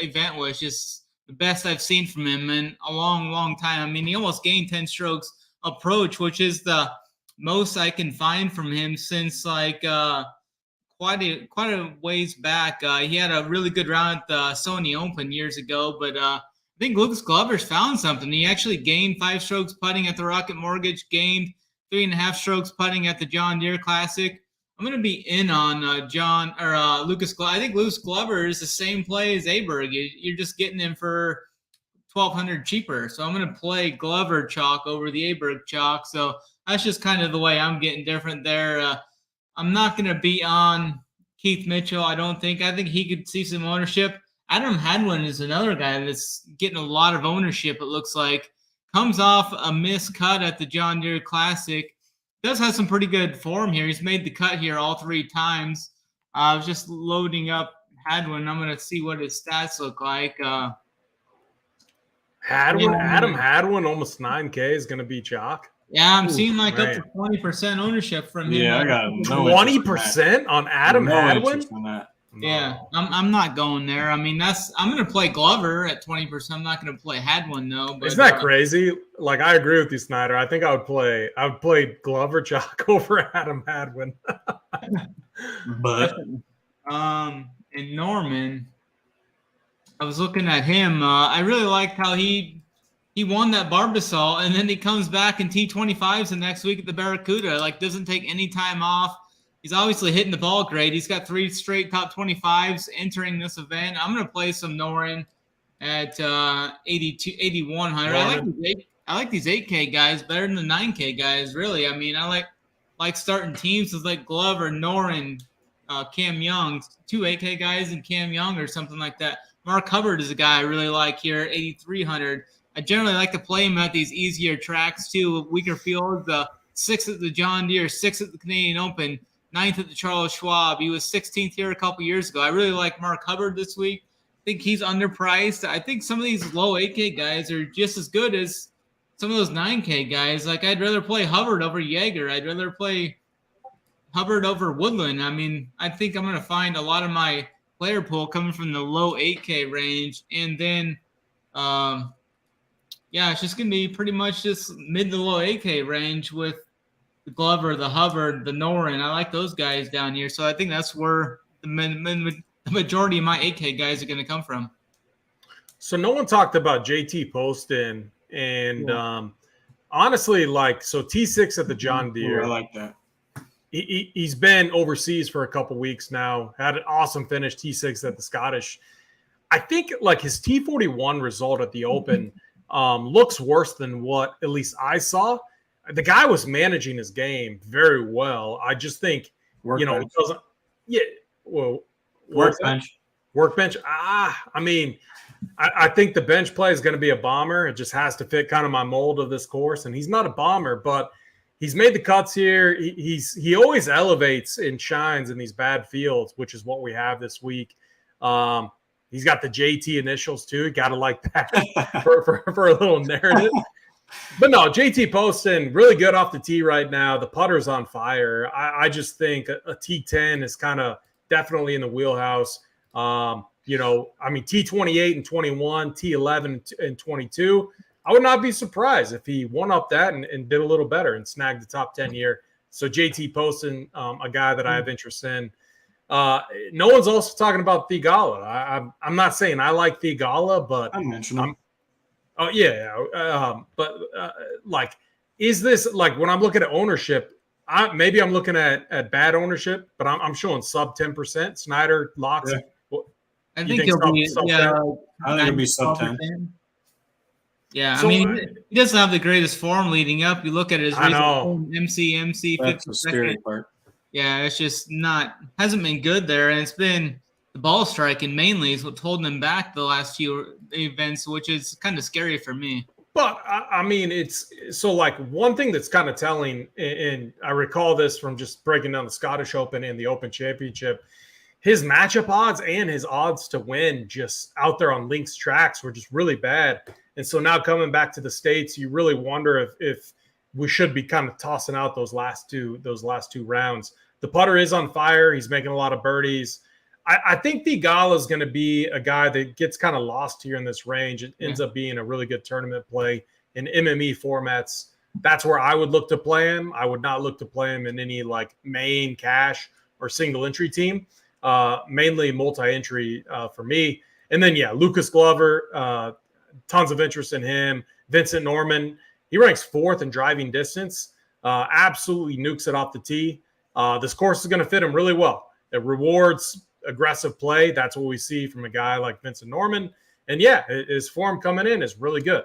event was just the best I've seen from him in a long, long time. I mean, he almost gained 10 strokes approach, which is the most I can find from him since like quite a ways back. He had a really good round at the Sony Open years ago, but I think Lucas Glover's found something. He actually gained 5 strokes putting at the Rocket Mortgage, gained 3.5 strokes putting at the John Deere Classic. I'm going to be in on Lucas Glover. I think Lucas Glover is the same play as Aberg. You're just getting him for $1,200 cheaper. So I'm going to play Glover chalk over the Aberg chalk. So that's just kind of the way I'm getting different there. I'm not going to be on Keith Mitchell, I don't think. I think he could see some ownership. Adam Hadwin is another guy that's getting a lot of ownership, it looks like. Comes off a missed cut at the John Deere Classic. Does have some pretty good form here. He's made the cut here all 3 times. I was just loading up Hadwin. I'm going to see what his stats look like. Adam Hadwin, almost 9K is going to be chalk. Yeah, I'm seeing like up to 20% ownership from him. Yeah, I got no 20% on Adam Hadwin? Yeah, I'm not going there. I mean, I'm going to play Glover at 20%. I'm not going to play Hadwin though. But, isn't that crazy? Like, I agree with you, Snyder. I think I would play Glover chalk over Adam Hadwin. But and Norman, I was looking at him. I really liked how he won that Barbasol, and then he comes back in T25s the next week at the Barracuda. Like, doesn't take any time off. He's obviously hitting the ball great. He's got 3 straight top 25s entering this event. I'm going to play some Norin at 8,100. I like these 8K guys better than the 9K guys, really. I mean, I like starting teams with like Glover, Norin, Cam Young, 2 8K guys and Cam Young or something like that. Mark Hubbard is a guy I really like here at 8,300. I generally like to play him at these easier tracks too, weaker fields. 6th at the John Deere, 6th at the Canadian Open, 9th at the Charles Schwab. He was 16th here a couple years ago. I really like Mark Hubbard this week. I think he's underpriced. I think some of these low 8K guys are just as good as some of those 9K guys. Like, I'd rather play Hubbard over Yeager. I'd rather play Hubbard over Woodland. I mean, I think I'm going to find a lot of my player pool coming from the low 8K range. And then, it's just going to be pretty much just mid to low 8K range with the Glover, the Hubbard, the Norin. I like those guys down here. So I think that's where the majority of my 8K guys are going to come from. So no one talked about JT Poston. And honestly, like, so T6 at the John Deere. I like that. He's been overseas for a couple weeks now. Had an awesome finish, T6 at the Scottish. I think like his T41 result at the Open looks worse than what at least I saw. The guy was managing his game very well. I just think, Workbench. it doesn't. Yeah, well, Workbench. I mean, I think the bench play is going to be a bomber. It just has to fit kind of my mold of this course. And he's not a bomber, but he's made the cuts here. He always elevates and shines in these bad fields, which is what we have this week. He's got the JT initials too. Got to like that for a little narrative. But no, JT Poston, really good off the tee right now. The putter's on fire. I just think a T10 is kind of definitely in the wheelhouse. T28 and 21, T11 and 22. I would not be surprised if he won up that and did a little better and snagged the top 10 here. So JT Poston, a guy that I have interest in. No one's also talking about Theegala. I'm not saying I like Theegala, but I mentioned him. Oh yeah, is this like when I'm looking at ownership? Maybe I'm looking at bad ownership, but I'm showing sub 10%. Snyder locks. Yeah. I think he'll be I think it'll be sub 10. Yeah, So, he doesn't have the greatest form leading up. You look at his MC, That's the scary part. Yeah, it's just hasn't been good there, and it's been the ball striking mainly is what's holding him back the last few events, which is kind of scary for me. But it's so like one thing that's kind of telling, and I recall this from just breaking down the Scottish Open and the Open Championship, his matchup odds and his odds to win just out there on links tracks were just really bad. And so now coming back to the States, you really wonder if we should be kind of tossing out those last two rounds. The putter is on fire. He's making a lot of birdies. I think Theegala is going to be a guy that gets kind of lost here in this range. It ends up being a really good tournament play in MME formats. That's where I would look to play him. I would not look to play him in any like main cash or single entry team, mainly multi-entry for me. And then, Lucas Glover, tons of interest in him. Vincent Norman, he ranks 4th in driving distance, absolutely nukes it off the tee. This course is going to fit him really well. It rewards aggressive play. That's what we see from a guy like Vincent Norman. And his form coming in is really good.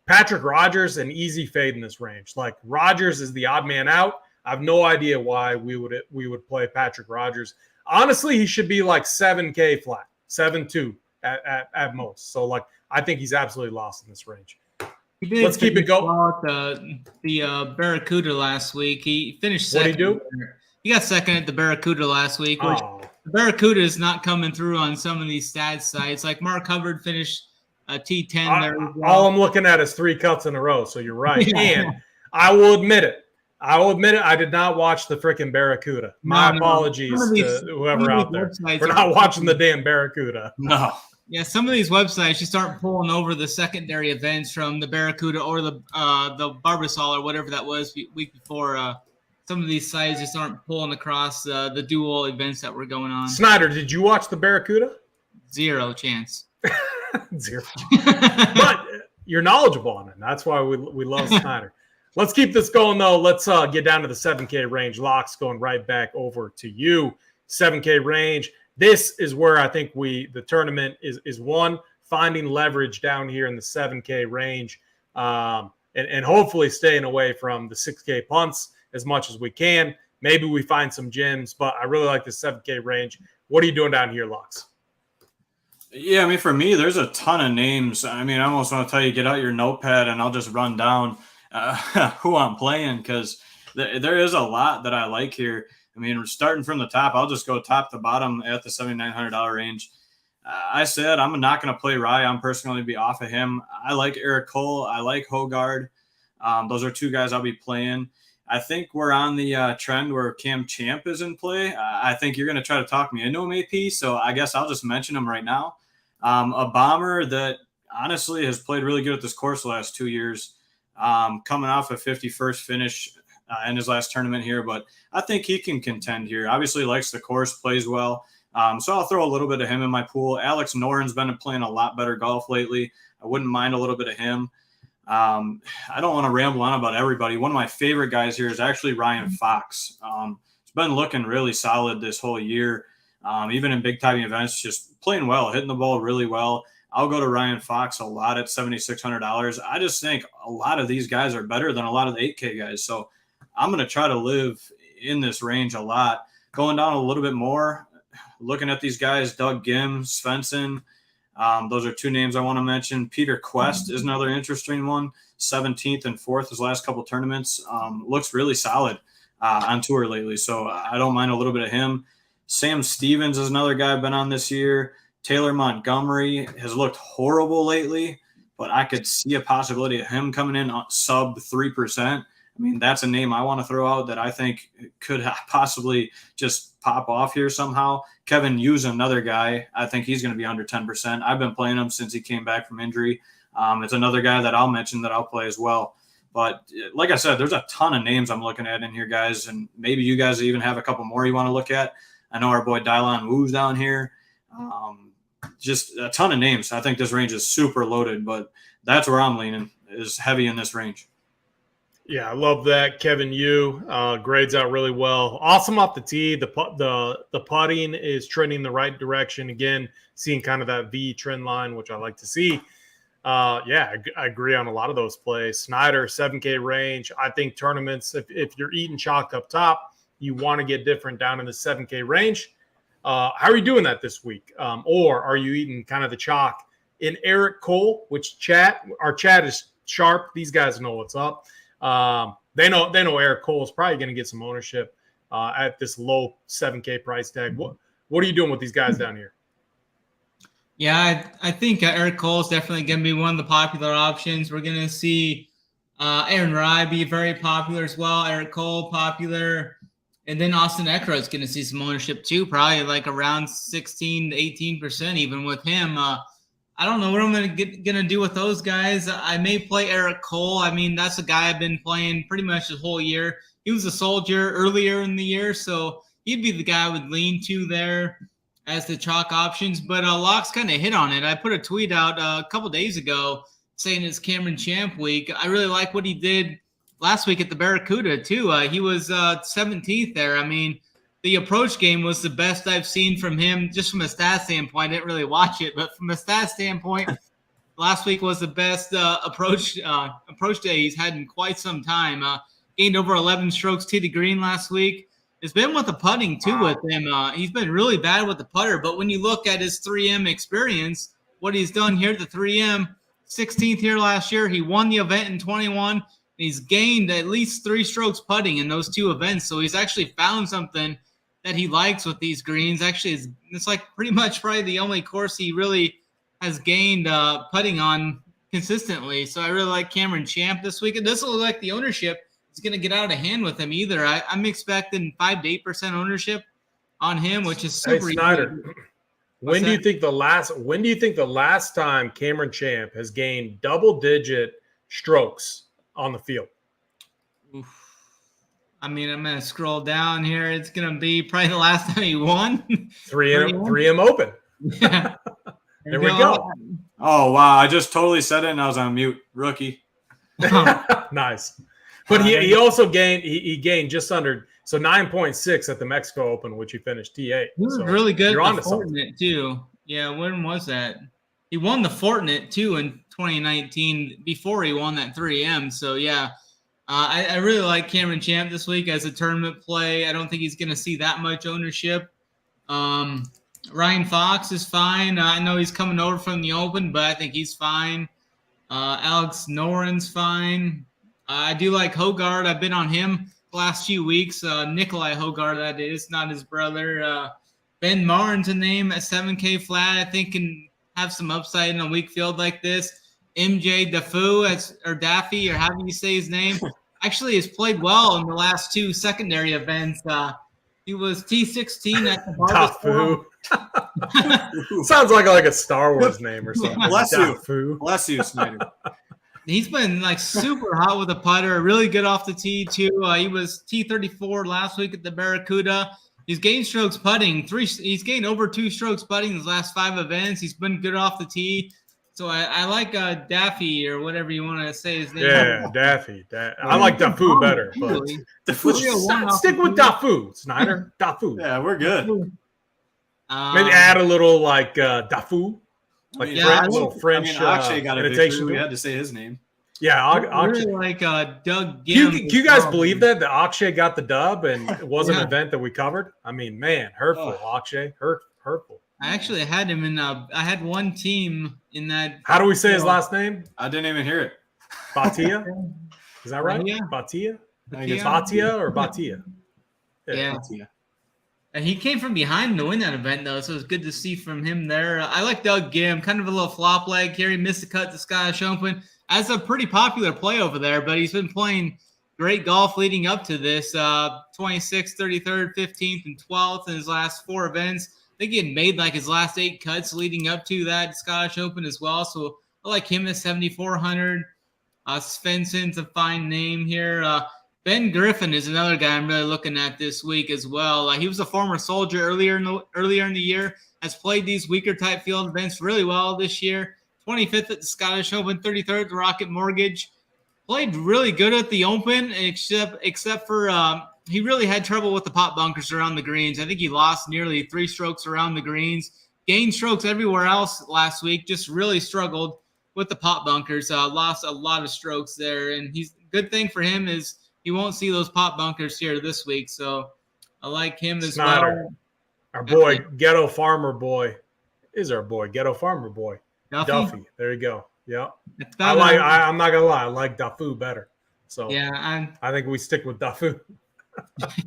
Patrick Rogers, an easy fade in this range. Like Rogers is the odd man out. I have no idea why we would play Patrick Rogers. Honestly, he should be like 7K flat, 7-2 at most. So like I think he's absolutely lost in this range. Let's keep it going. The Barracuda last week. He finished second. What did he do? He got second at the Barracuda last week, which the Barracuda is not coming through on some of these stats sites. Like Mark Hubbard finished T10 there. All I'm looking at is 3 cuts in a row, so you're right. And I will admit it. I did not watch the freaking Barracuda. My apologies to whoever out there for not watching the damn Barracuda. No. Yeah, some of these websites, you start pulling over the secondary events from the Barracuda or the Barbasol or whatever that was week before. Some of these sites just aren't pulling across the dual events that were going on. Snyder, did you watch the Barracuda? 0 chance. 0. But you're knowledgeable on it. That's why we love Snyder. Let's keep this going, though. Let's get down to the 7K range. Locks going right back over to you. 7K range. This is where I think the tournament is won. Finding leverage down here in the 7K range and hopefully staying away from the 6K punts as much as we can. Maybe we find some gems, but I really like the 7K range. What are you doing down here, Locks? Yeah, for me, there's a ton of names. I almost want to tell you, get out your notepad and I'll just run down who I'm playing because there is a lot that I like here. Starting from the top, I'll just go top to bottom at the $7,900 range. I said I'm not going to play Rye. I'm personally going to be off of him. I like Eric Cole. I like Hogard. Those are 2 guys I'll be playing. I think we're on the trend where Cam Champ is in play. I think you're going to try to talk me into him, AP, so I guess I'll just mention him right now. A bomber that honestly has played really good at this course the last 2 years, coming off a 51st finish in his last tournament here, but I think he can contend here. Obviously likes the course, plays well. So I'll throw a little bit of him in my pool. Alex Noren's been playing a lot better golf lately. I wouldn't mind a little bit of him. I don't want to ramble on about everybody. One of my favorite guys here is actually Ryan Fox. He's been looking really solid this whole year. Even in big time events, just playing well, hitting the ball really well. I'll go to Ryan Fox a lot at $7,600. I just think a lot of these guys are better than a lot of the 8K guys. So I'm going to try to live in this range a lot. Going down a little bit more, looking at these guys, Doug Gim, Svensson, Those are two names I want to mention. Peter Quest is another interesting one. 17th and 4th his last couple tournaments. Looks really solid on tour lately, so I don't mind a little bit of him. Sam Stevens is another guy I've been on this year. Taylor Montgomery has looked horrible lately, but I could see a possibility of him coming in sub 3%. I mean, that's a name I want to throw out that I think could possibly just pop off here somehow. Kevin Yu's another guy. I think he's going to be under 10%. I've been playing him since he came back from injury. It's another guy that I'll mention that I'll play as well. But like I said, there's a ton of names I'm looking at in here, guys, and maybe you guys even have a couple more you want to look at. I know our boy Dylon Wu's down here. Just a ton of names. I think this range is super loaded, but that's where I'm leaning, is heavy in this range. Yeah, I love that. Kevin Yu grades out really well. Awesome off the tee. The putting is trending the right direction. Again, seeing kind of that V trend line, which I like to see. I agree on a lot of those plays. Snyder, 7K range. I think tournaments, if you're eating chalk up top, you want to get different down in the 7K range. How are you doing that this week? Or are you eating kind of the chalk in Eric Cole, which our chat is sharp. These guys know what's up. They know Eric Cole is probably going to get some ownership at this low 7K price tag. What are you doing with these guys down here? Yeah, I think Eric Cole is definitely going to be one of the popular options. We're going to see Aaron Rye be very popular as well. Eric Cole popular. And then Austin Eckler is going to see some ownership too, probably like around 16 to 18% even with him. I don't know what I'm going to do with those guys. I may play Eric Cole. I mean, that's a guy I've been playing pretty much the whole year. He was a soldier earlier in the year, so he'd be the guy I would lean to there as the chalk options. But Locke's kind of hit on it. I put a tweet out a couple days ago saying it's Cameron Champ week. I really like what he did last week at the Barracuda, too. He was 17th there. I mean, the approach game was the best I've seen from him just from a stat standpoint. I didn't really watch it, but from a stat standpoint, last week was the best approach day he's had in quite some time. Gained over 11 strokes to the green last week. It's been with the putting, too, with him. He's been really bad with the putter, but when you look at his 3M experience, what he's done here at the 3M, 16th here last year, he won the event in 21. He's gained at least 3 strokes putting in those 2 events. So he's actually found something that he likes with these greens. Actually, it's like pretty much probably the only course he really has gained putting on consistently. So I really like Cameron Champ this week. It doesn't look like the ownership is going to get out of hand with him either. I'm expecting 5 to 8% ownership on him, which is super. Hey, Snyder, when do you think the last time Cameron Champ has gained double-digit strokes on the field? Oof. I mean, I'm going to scroll down here. It's going to be probably the last time he won. 3M Open. Yeah. There we go. Oh, wow. I just totally said it and I was on mute. Rookie. Nice. But he also gained, he gained just under, so 9.6 at the Mexico Open, which he finished T8. He was so really good you're at on the to something. Fortinet, too. Yeah, when was that? He won the Fortinet, too, in 2019 before he won that 3M. So, yeah. I really like Cameron Champ this week as a tournament play. I don't think he's going to see that much ownership. Ryan Fox is fine. I know he's coming over from the Open, but I think he's fine. Alex Noren's fine. I do like Hogard. I've been on him the last few weeks. Nikolai Hogard, that is, not his brother. Ben Martin's a name at 7K flat. I think can have some upside in a weak field like this. MJ Daffy, or Daffy, or however you say his name, actually has played well in the last 2 secondary events. He was T16 at the Daffy. Sounds like a Star Wars name or something. Bless you, Snyder. He's been like super hot with a putter, really good off the tee too. He was T34 last week at the Barracuda. He's gained strokes putting. He's gained over 2 strokes putting in his last 5 events. He's been good off the tee. So I like Daffy or whatever you want to say his name. Yeah, Daffy. I like Dafu better. But stick with Dafu, Snyder. Dafu. Yeah, we're good. Maybe add a little like Dafu. Like French. Akshay got a imitation. We had to say his name. Yeah, I really like Doug Gim. Do you guys believe that Akshay got the dub and it was an event that we covered? I mean, man, hurtful, Akshay. Hurtful. I actually had him in. I had one team in that. How do we say his last name? I didn't even hear it. Batia? Is that right? Bahia? Batia? I think it's Batia or Batia? Yeah. Batia. And he came from behind to win that event, though, so it was good to see from him there. I like Doug Gim, kind of a little flop leg here. He missed the cut to Scottish Open as a pretty popular play over there, but he's been playing great golf leading up to this. 26th, 33rd, 15th, and 12th in his last 4 events. I think he had made like his last 8 cuts leading up to that Scottish Open as well. So I like him at 7,400. Svensson's a fine name here. Ben Griffin is another guy I'm really looking at this week as well. He was a former soldier earlier in the year, has played these weaker type field events really well this year. 25th at the Scottish Open, 33rd at the Rocket Mortgage. Played really good at the Open, except for he really had trouble with the pot bunkers around the greens. I think he lost nearly 3 strokes around the greens. Gained strokes everywhere else last week, just really struggled with the pot bunkers. Lost a lot of strokes there, and good thing for him is he won't see those pot bunkers here this week. So I like him as well. Our boy, Ghetto Farmer Boy, is our boy, Ghetto Farmer Boy. Duffy. There you go. Yeah. I'm not gonna lie, I like Dafu better. So yeah, I think we stick with Dafu.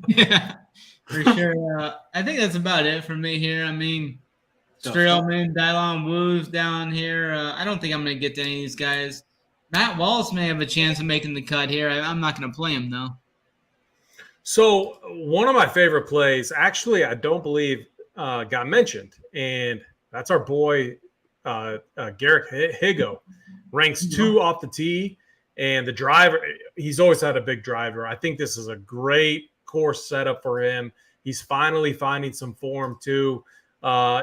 Yeah, for sure. I think that's about it for me here. I mean, Streelman, Dylon Wu's down here. I don't think I'm going to get to any of these guys. Matt Wallace may have a chance of making the cut here. I'm not going to play him, though. So one of my favorite plays, actually, I don't believe got mentioned, and that's our boy Garrett Higo. Ranks 2 off the tee, and the driver, he's always had a big driver. I think this is a great course setup for him. He's finally finding some form, too.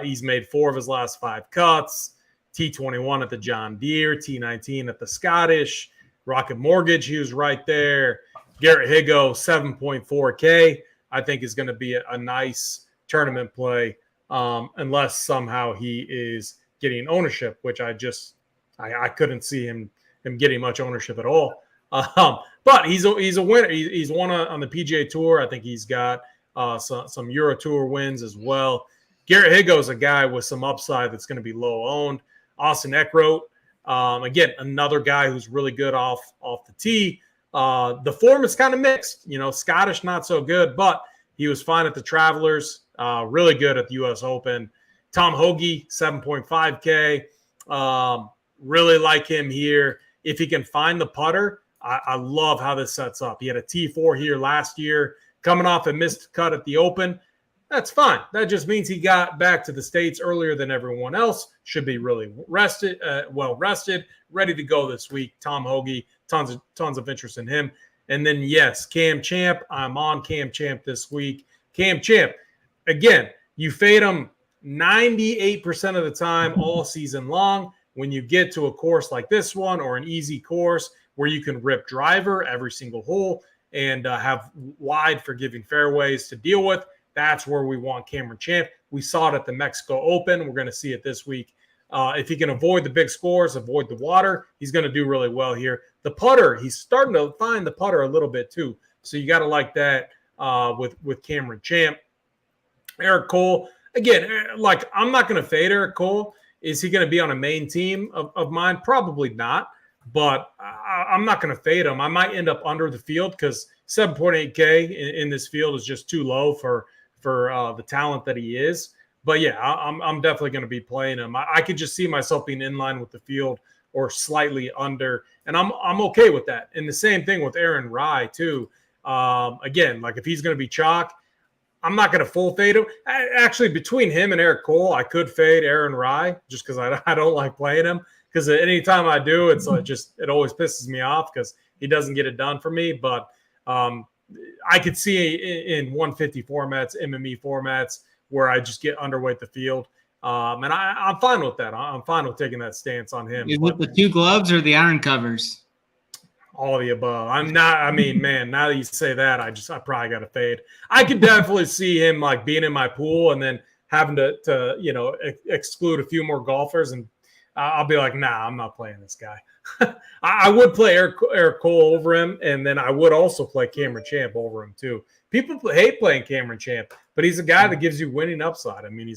He's made 4 of his last 5 cuts. T21 at the John Deere, T19 at the Scottish, Rocket Mortgage, he was right there. Garrett Higo, 7.4K, I think is going to be a nice tournament play, unless somehow he is getting ownership, which I couldn't see him getting much ownership at all. But he's a winner. He's won on the PGA Tour. I think he's got some Euro Tour wins as well. Garrett Higo is a guy with some upside that's going to be low owned. Austin Eckroat, again, another guy who's really good off the tee. The form is kind of mixed. Scottish not so good, but he was fine at the Travelers, really good at the U.S. Open. Tom Hoagie, 7.5K. Really like him here. If he can find the putter, I love how this sets up. He had a T4 here last year, coming off a missed cut at the Open. That's fine. That just means he got back to the States earlier than everyone else. Should be really well rested, ready to go this week. Tom Hoagie, tons of interest in him. And then, yes, Cam Champ. I'm on Cam Champ this week. Cam Champ, again, you fade him 98% of the time all season long. When you get to a course like this one or an easy course where you can rip driver every single hole and have wide forgiving fairways to deal with, that's where we want Cameron Champ. We saw it at the Mexico Open. We're going to see it this week. If he can avoid the big scores, avoid the water, he's going to do really well here. The putter, he's starting to find the putter a little bit too. So you got to like that with Cameron Champ. Eric Cole, again, I'm not going to fade Eric Cole. Is he going to be on a main team of mine? Probably not. But I'm not going to fade him. I might end up under the field because 7.8K in this field is just too low for the talent that he is. But yeah, I'm definitely going to be playing him. I could just see myself being in line with the field or slightly under, and I'm okay with that. And the same thing with Aaron Rye too. Again, if he's going to be chalk, I'm not going to full fade him. Actually, between him and Eric Cole, I could fade Aaron Rye just because I don't like playing him. Because anytime I do, it always pisses me off because he doesn't get it done for me. But I could see in 150 formats, MME formats, where I just get underweight the field. And I'm fine with that. I'm fine with taking that stance on him. With the 2 gloves or the iron covers? All of the above. I'm not, I mean, man, now that you say that, I probably got to fade. I could definitely see him being in my pool and then having to exclude a few more golfers. And I'll be like, nah, I'm not playing this guy. I would play Eric Cole over him, and then I would also play Cameron Champ over him too. People hate playing Cameron Champ, but he's a guy that gives you winning upside. I mean,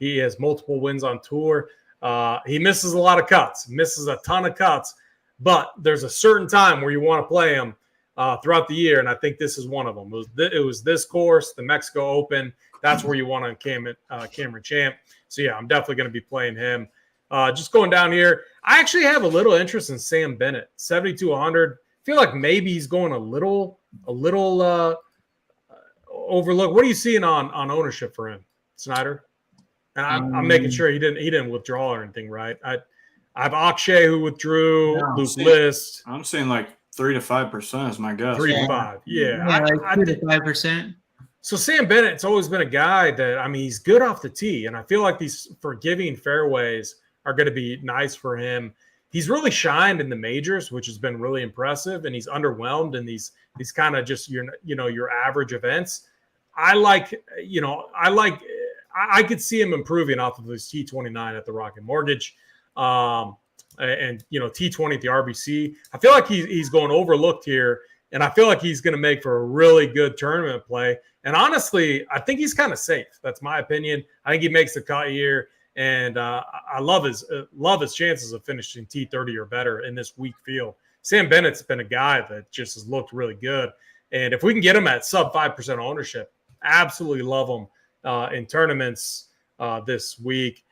He has multiple wins on tour. He misses a lot of cuts, misses a ton of cuts, but there's a certain time where you want to play him throughout the year, and I think this is one of them. It was this course, the Mexico Open. That's where you want on Cameron Champ. So, yeah, I'm definitely going to be playing him. Just going down here, I actually have a little interest in Sam Bennett, 7,200. I feel like maybe he's going a little overlooked. What are you seeing on ownership for him, Snyder? And I'm making sure he didn't withdraw or anything, right? I have Akshay who withdrew, Luke List. I'm saying like 3 to 5% is my guess. 3 to 5, yeah, like 2 to 5%. So Sam Bennett's always been a guy that, I mean, he's good off the tee, and I feel like these forgiving fairways are going to be nice for him. He's really shined in the majors, which has been really impressive, and he's underwhelmed in these kind of just your average events. I could see him improving off of his T29 at the Rocket Mortgage, and T20 at the RBC. I feel like he's going overlooked here, and I feel like he's going to make for a really good tournament play. And honestly, I think he's kind of safe. That's my opinion. I think he makes the cut here, and I love his chances of finishing T30 or better in this weak field. Sam Bennett's been a guy that just has looked really good, and if we can get him at sub 5% ownership, absolutely love him in tournaments this week.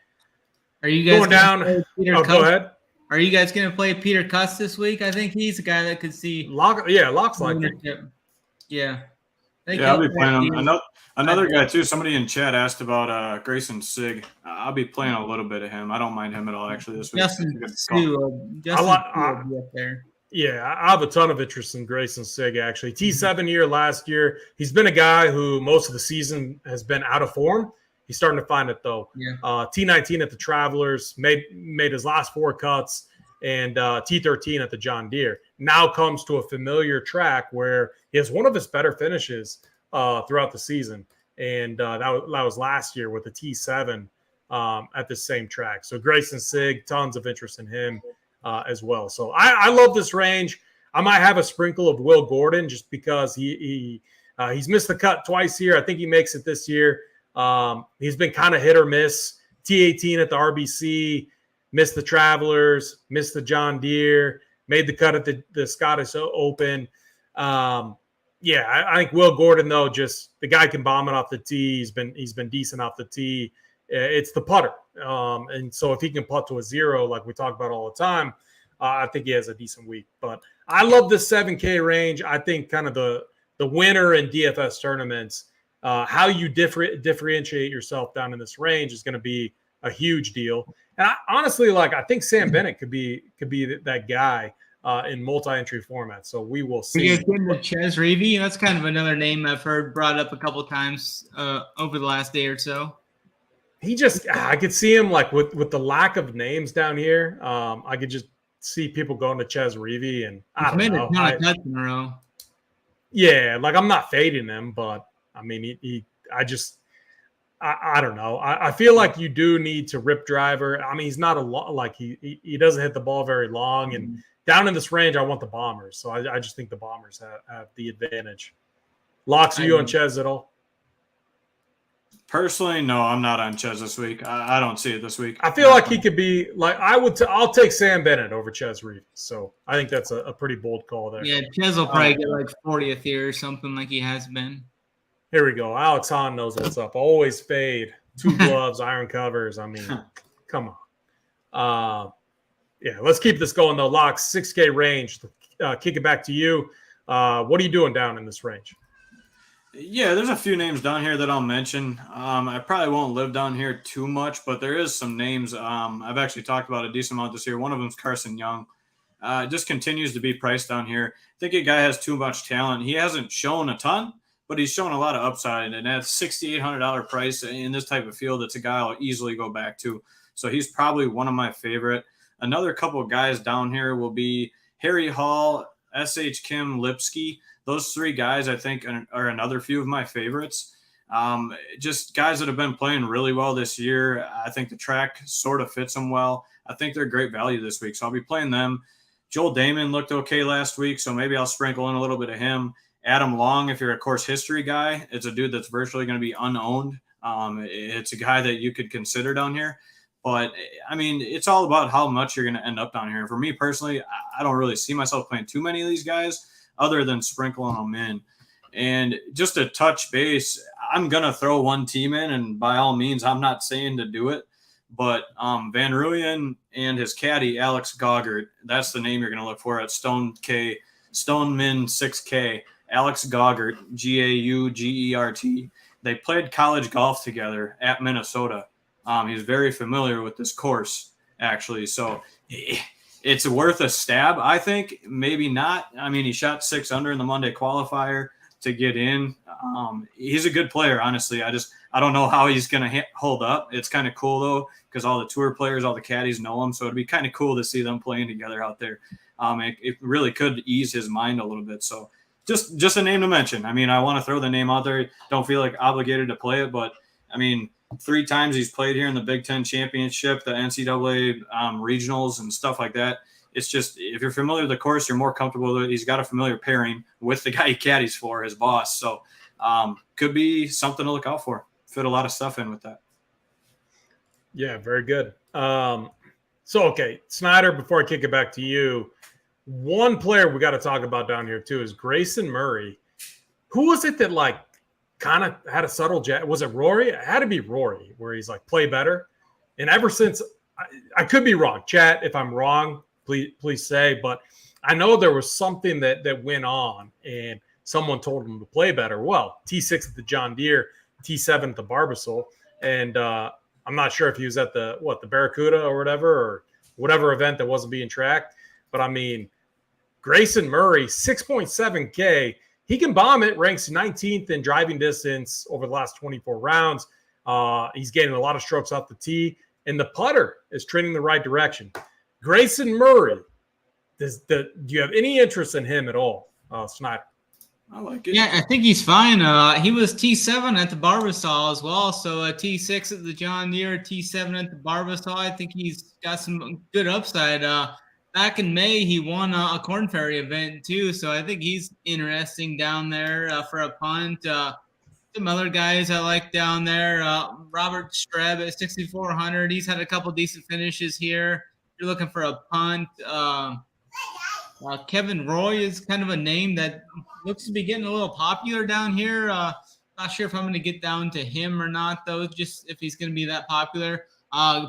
Are you guys going down? Go ahead. Are you guys going to play Peter Cuss this week? I think he's a guy that could see. Locks like it. Yeah. I'll be playing him. Another guy too. Somebody in chat asked about Grayson Sig. I'll be playing a little bit of him. I don't mind him at all actually this week. Justin will be up there. Yeah, I have a ton of interest in Grayson Sig actually. T7 year last year. He's been a guy who most of the season has been out of form. He's starting to find it though. Yeah. T19 at the Travelers, made his last 4 cuts, and T13 at the John Deere. Now comes to a familiar track where he has one of his better finishes throughout the season, and that was last year with the T7 at the same track. So Grayson Sig, tons of interest in him as well. So I love this range. I might have a sprinkle of Will Gordon just because he's missed the cut twice here. I think he makes it this year. He's been kind of hit or miss. T18 at the RBC, missed the Travelers, missed the John Deere, made the cut at the Scottish Open. I think Will Gordon though, just the guy can bomb it off the tee. He's been decent off the tee. It's the putter, and so if he can putt to a 0, like we talk about all the time, I think he has a decent week. But I love this 7K range. I think kind of the winner in DFS tournaments. How you differentiate yourself down in this range is going to be a huge deal. And I think Sam Bennett could be that guy in multi-entry format. So we will see. You guys getting to Ches Reavie? That's kind of another name I've heard brought up a couple of times over the last day or so. I could see him like with the lack of names down here. I could just see people going to Ches Reavie, and I don't know. Not a touch in a row. Yeah, like I'm not fading him, but I mean, I don't know. I feel like you do need to rip driver. I mean, he's not he doesn't hit the ball very long, and down in this range, I want the Bombers. So I just think the Bombers have the advantage. Locks, are you on Ches at all? Personally, no, I'm not on Ches this week. I don't see it this week. I feel like he could be like I'll take Sam Bennett over Ches Reavie. So I think that's a pretty bold call there. Yeah, Ches will probably get like 40th here or something like he has been. Here we go. Alex Hahn knows what's up. Always fade. 2 gloves, iron covers. I mean, come on. Let's keep this going, though. Locks, 6K range. Kick it back to you. What are you doing down in this range? Yeah, there's a few names down here that I'll mention. I probably won't live down here too much, but there is some names. I've actually talked about a decent amount this year. One of them is Carson Young. Just continues to be priced down here. I think a guy has too much talent. He hasn't shown a ton, but he's shown a lot of upside, and at $6,800 price in this type of field, it's a guy I'll easily go back to. So he's probably one of my favorite. Another couple of guys down here will be Harry Hall, S.H. Kim, Lipsky. Those 3 guys, I think, are another few of my favorites. Just guys that have been playing really well this year. I think the track sort of fits them well. I think they're great value this week, so I'll be playing them. Joel Damon looked okay last week, so maybe I'll sprinkle in a little bit of him. Adam Long, if you're a course history guy, it's a dude that's virtually going to be unowned It's a guy that you could consider down here. But, I mean, it's all about how much you're going to end up down here. For me personally, I don't really see myself playing too many of these guys other than sprinkling them in. And just to touch base, I'm going to throw one team in, and by all means, I'm not saying to do it. But Van Ruyen and his caddy, Alex Gaugert, that's the name you're going to look for at Stonemin 6K. Alex Gaugert, Gaugert. They played college golf together at Minnesota. He's very familiar with this course, actually. So it's worth a stab, I think. Maybe not. I mean, he shot 6 under in the Monday qualifier to get in. He's a good player, honestly. I don't know how he's going to hold up. It's kind of cool, though, because all the tour players, all the caddies know him. So it'd be kind of cool to see them playing together out there. It really could ease his mind a little bit. So just a name to mention. I mean, I want to throw the name out there. Don't feel like obligated to play it, but I mean, 3 times he's played here in the Big Ten Championship, the NCAA regionals and stuff like that. It's just, if you're familiar with the course, you're more comfortable with it. He's got a familiar pairing with the guy he caddies for, his boss. So could be something to look out for. Fit a lot of stuff in with that. Yeah, very good. Okay, Snyder, before I kick it back to you, one player we got to talk about down here too is Grayson Murray. Who was it that like kind of had a subtle jet? Was it Rory? It had to be Rory, where he's like, play better. And ever since, I could be wrong. Chat, if I'm wrong, please say. But I know there was something that went on, and someone told him to play better. Well, T6 at the John Deere, T7 at the Barbasol, and I'm not sure if he was at the Barracuda or whatever event that wasn't being tracked. But I mean, Grayson Murray, 6.7K. He can bomb it, ranks 19th in driving distance over the last 24 rounds. He's gaining a lot of strokes off the tee, and the putter is trending the right direction. Grayson Murray, do you have any interest in him at all, Snyder? I like it. Yeah, I think he's fine. He was T7 at the Barbasol as well. So T6 at the John Deere, T7 at the Barbasol. I think he's got some good upside. Back in May, he won a Corn Ferry event too. So I think he's interesting down there for a punt. Some other guys I like down there. Robert Streb at 6,400. He's had a couple decent finishes here. You're looking for a punt. Kevin Roy is kind of a name that looks to be getting a little popular down here. Not sure if I'm going to get down to him or not, though, just if he's going to be that popular.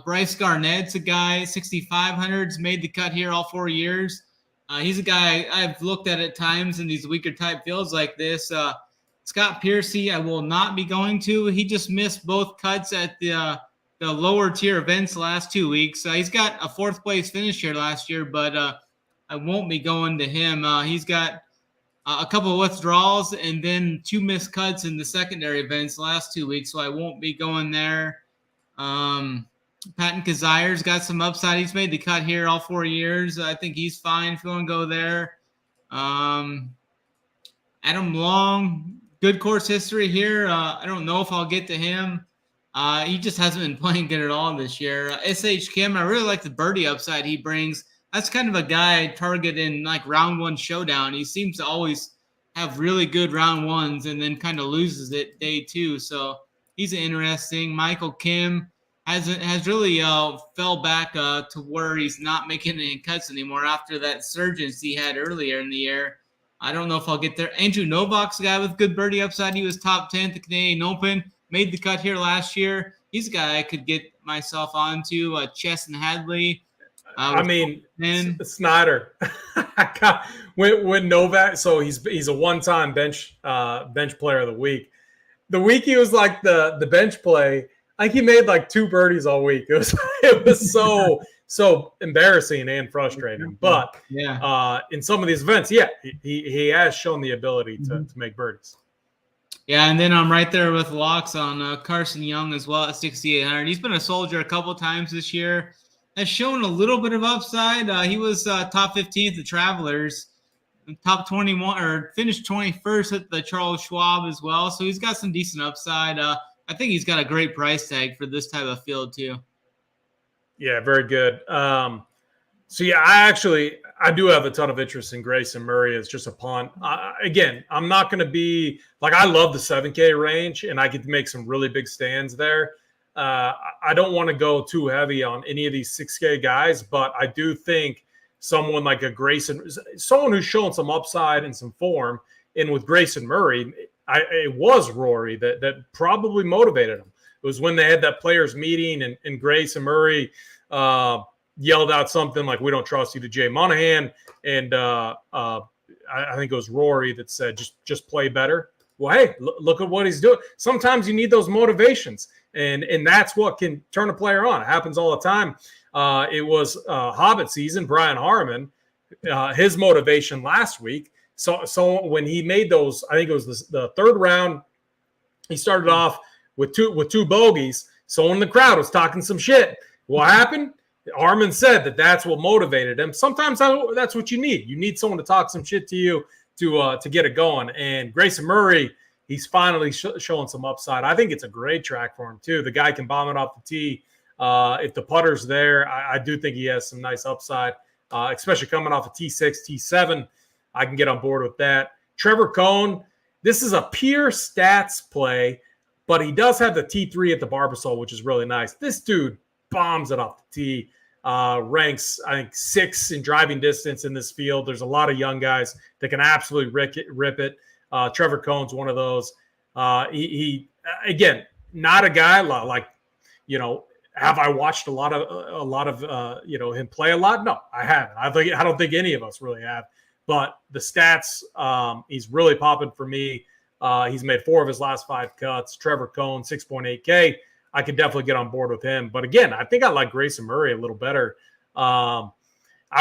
Bryce Garnett's a guy, 6,500's made the cut here all 4 years. He's a guy I've looked at times in these weaker type fields like this. Scott Piercy, I will not be going to. He just missed both cuts at the lower tier events the last 2 weeks. He's got a 4th place finish here last year, but I won't be going to him. He's got a couple of withdrawals and then 2 missed cuts in the secondary events the last 2 weeks, so I won't be going there. Patton Kazire's got some upside. He's made the cut here all 4 years. I think he's fine if you want to go there. Adam Long, good course history here. I don't know if I'll get to him. He just hasn't been playing good at all this year. S.H. Kim, I really like the birdie upside he brings. That's kind of a guy I target in like round 1 showdown. He seems to always have really good round 1s and then kind of loses it day 2. So he's interesting. Michael Kim has really fell back to where he's not making any cuts anymore after that surgence he had earlier in the year. I don't know if I'll get there. Andrew Novak's a guy with good birdie upside. He was top 10 at the Canadian Open, made the cut here last year. He's a guy I could get myself onto. Chesson Hadley. Snyder. when Novak, so he's a one-time bench player of the week. The week he was like the bench play, I think he made like 2 birdies all week. It was so embarrassing and frustrating. But yeah, in some of these events, yeah, he has shown the ability to make birdies. Yeah, and then I'm right there with locks on Carson Young as well at 6,800. He's been a soldier a couple times this year. Has shown a little bit of upside. He was top 15 at the Travelers, top 21, or finished 21st at the Charles Schwab as well. So he's got some decent upside. I think he's got a great price tag for this type of field too. Yeah, very good. So yeah, I do have a ton of interest in Grayson Murray as just a punt. Again, I'm not going to be like, I love the 7K range, and I get to make some really big stands there. I don't want to go too heavy on any of these 6K guys, but I do think someone like a Grayson, someone who's shown some upside and some form, and with Grayson Murray, it was Rory that probably motivated him. It was when they had that players meeting, and Grayson Murray yelled out something like, "We don't trust you," to Jay Monahan, and I think it was Rory that said, "Just play better." Well, hey, look at what he's doing. Sometimes you need those motivations, and that's what can turn a player on. It happens all the time. It was Hobbit season. Brian Harmon, his motivation last week. So when he made those, I think it was the third round, he started off with two bogeys. So in the crowd was talking some shit. What happened? Harmon said that's what motivated him. Sometimes that's what you need. You need someone to talk some shit to you to get it going. And Grayson Murray, he's finally showing some upside. I think it's a great track for him too. The guy can bomb it off the tee. If the putter's there, I do think he has some nice upside, especially coming off a T6, T7. I can get on board with that. Trevor Cohn, this is a pure stats play, but he does have the T3 at the Barbasol, which is really nice. This dude bombs it off the tee. Ranks, I think, 6 in driving distance in this field. There's a lot of young guys that can absolutely rip it. Trevor Cohn's one of those. He again, not a guy like, have I watched a lot of him play a lot? No, I haven't. I don't think any of us really have. But the stats, he's really popping for me. He's made 4 of his last 5 cuts. Trevor Cohn, 6.8K. I could definitely get on board with him. But again, I think I like Grayson Murray a little better. I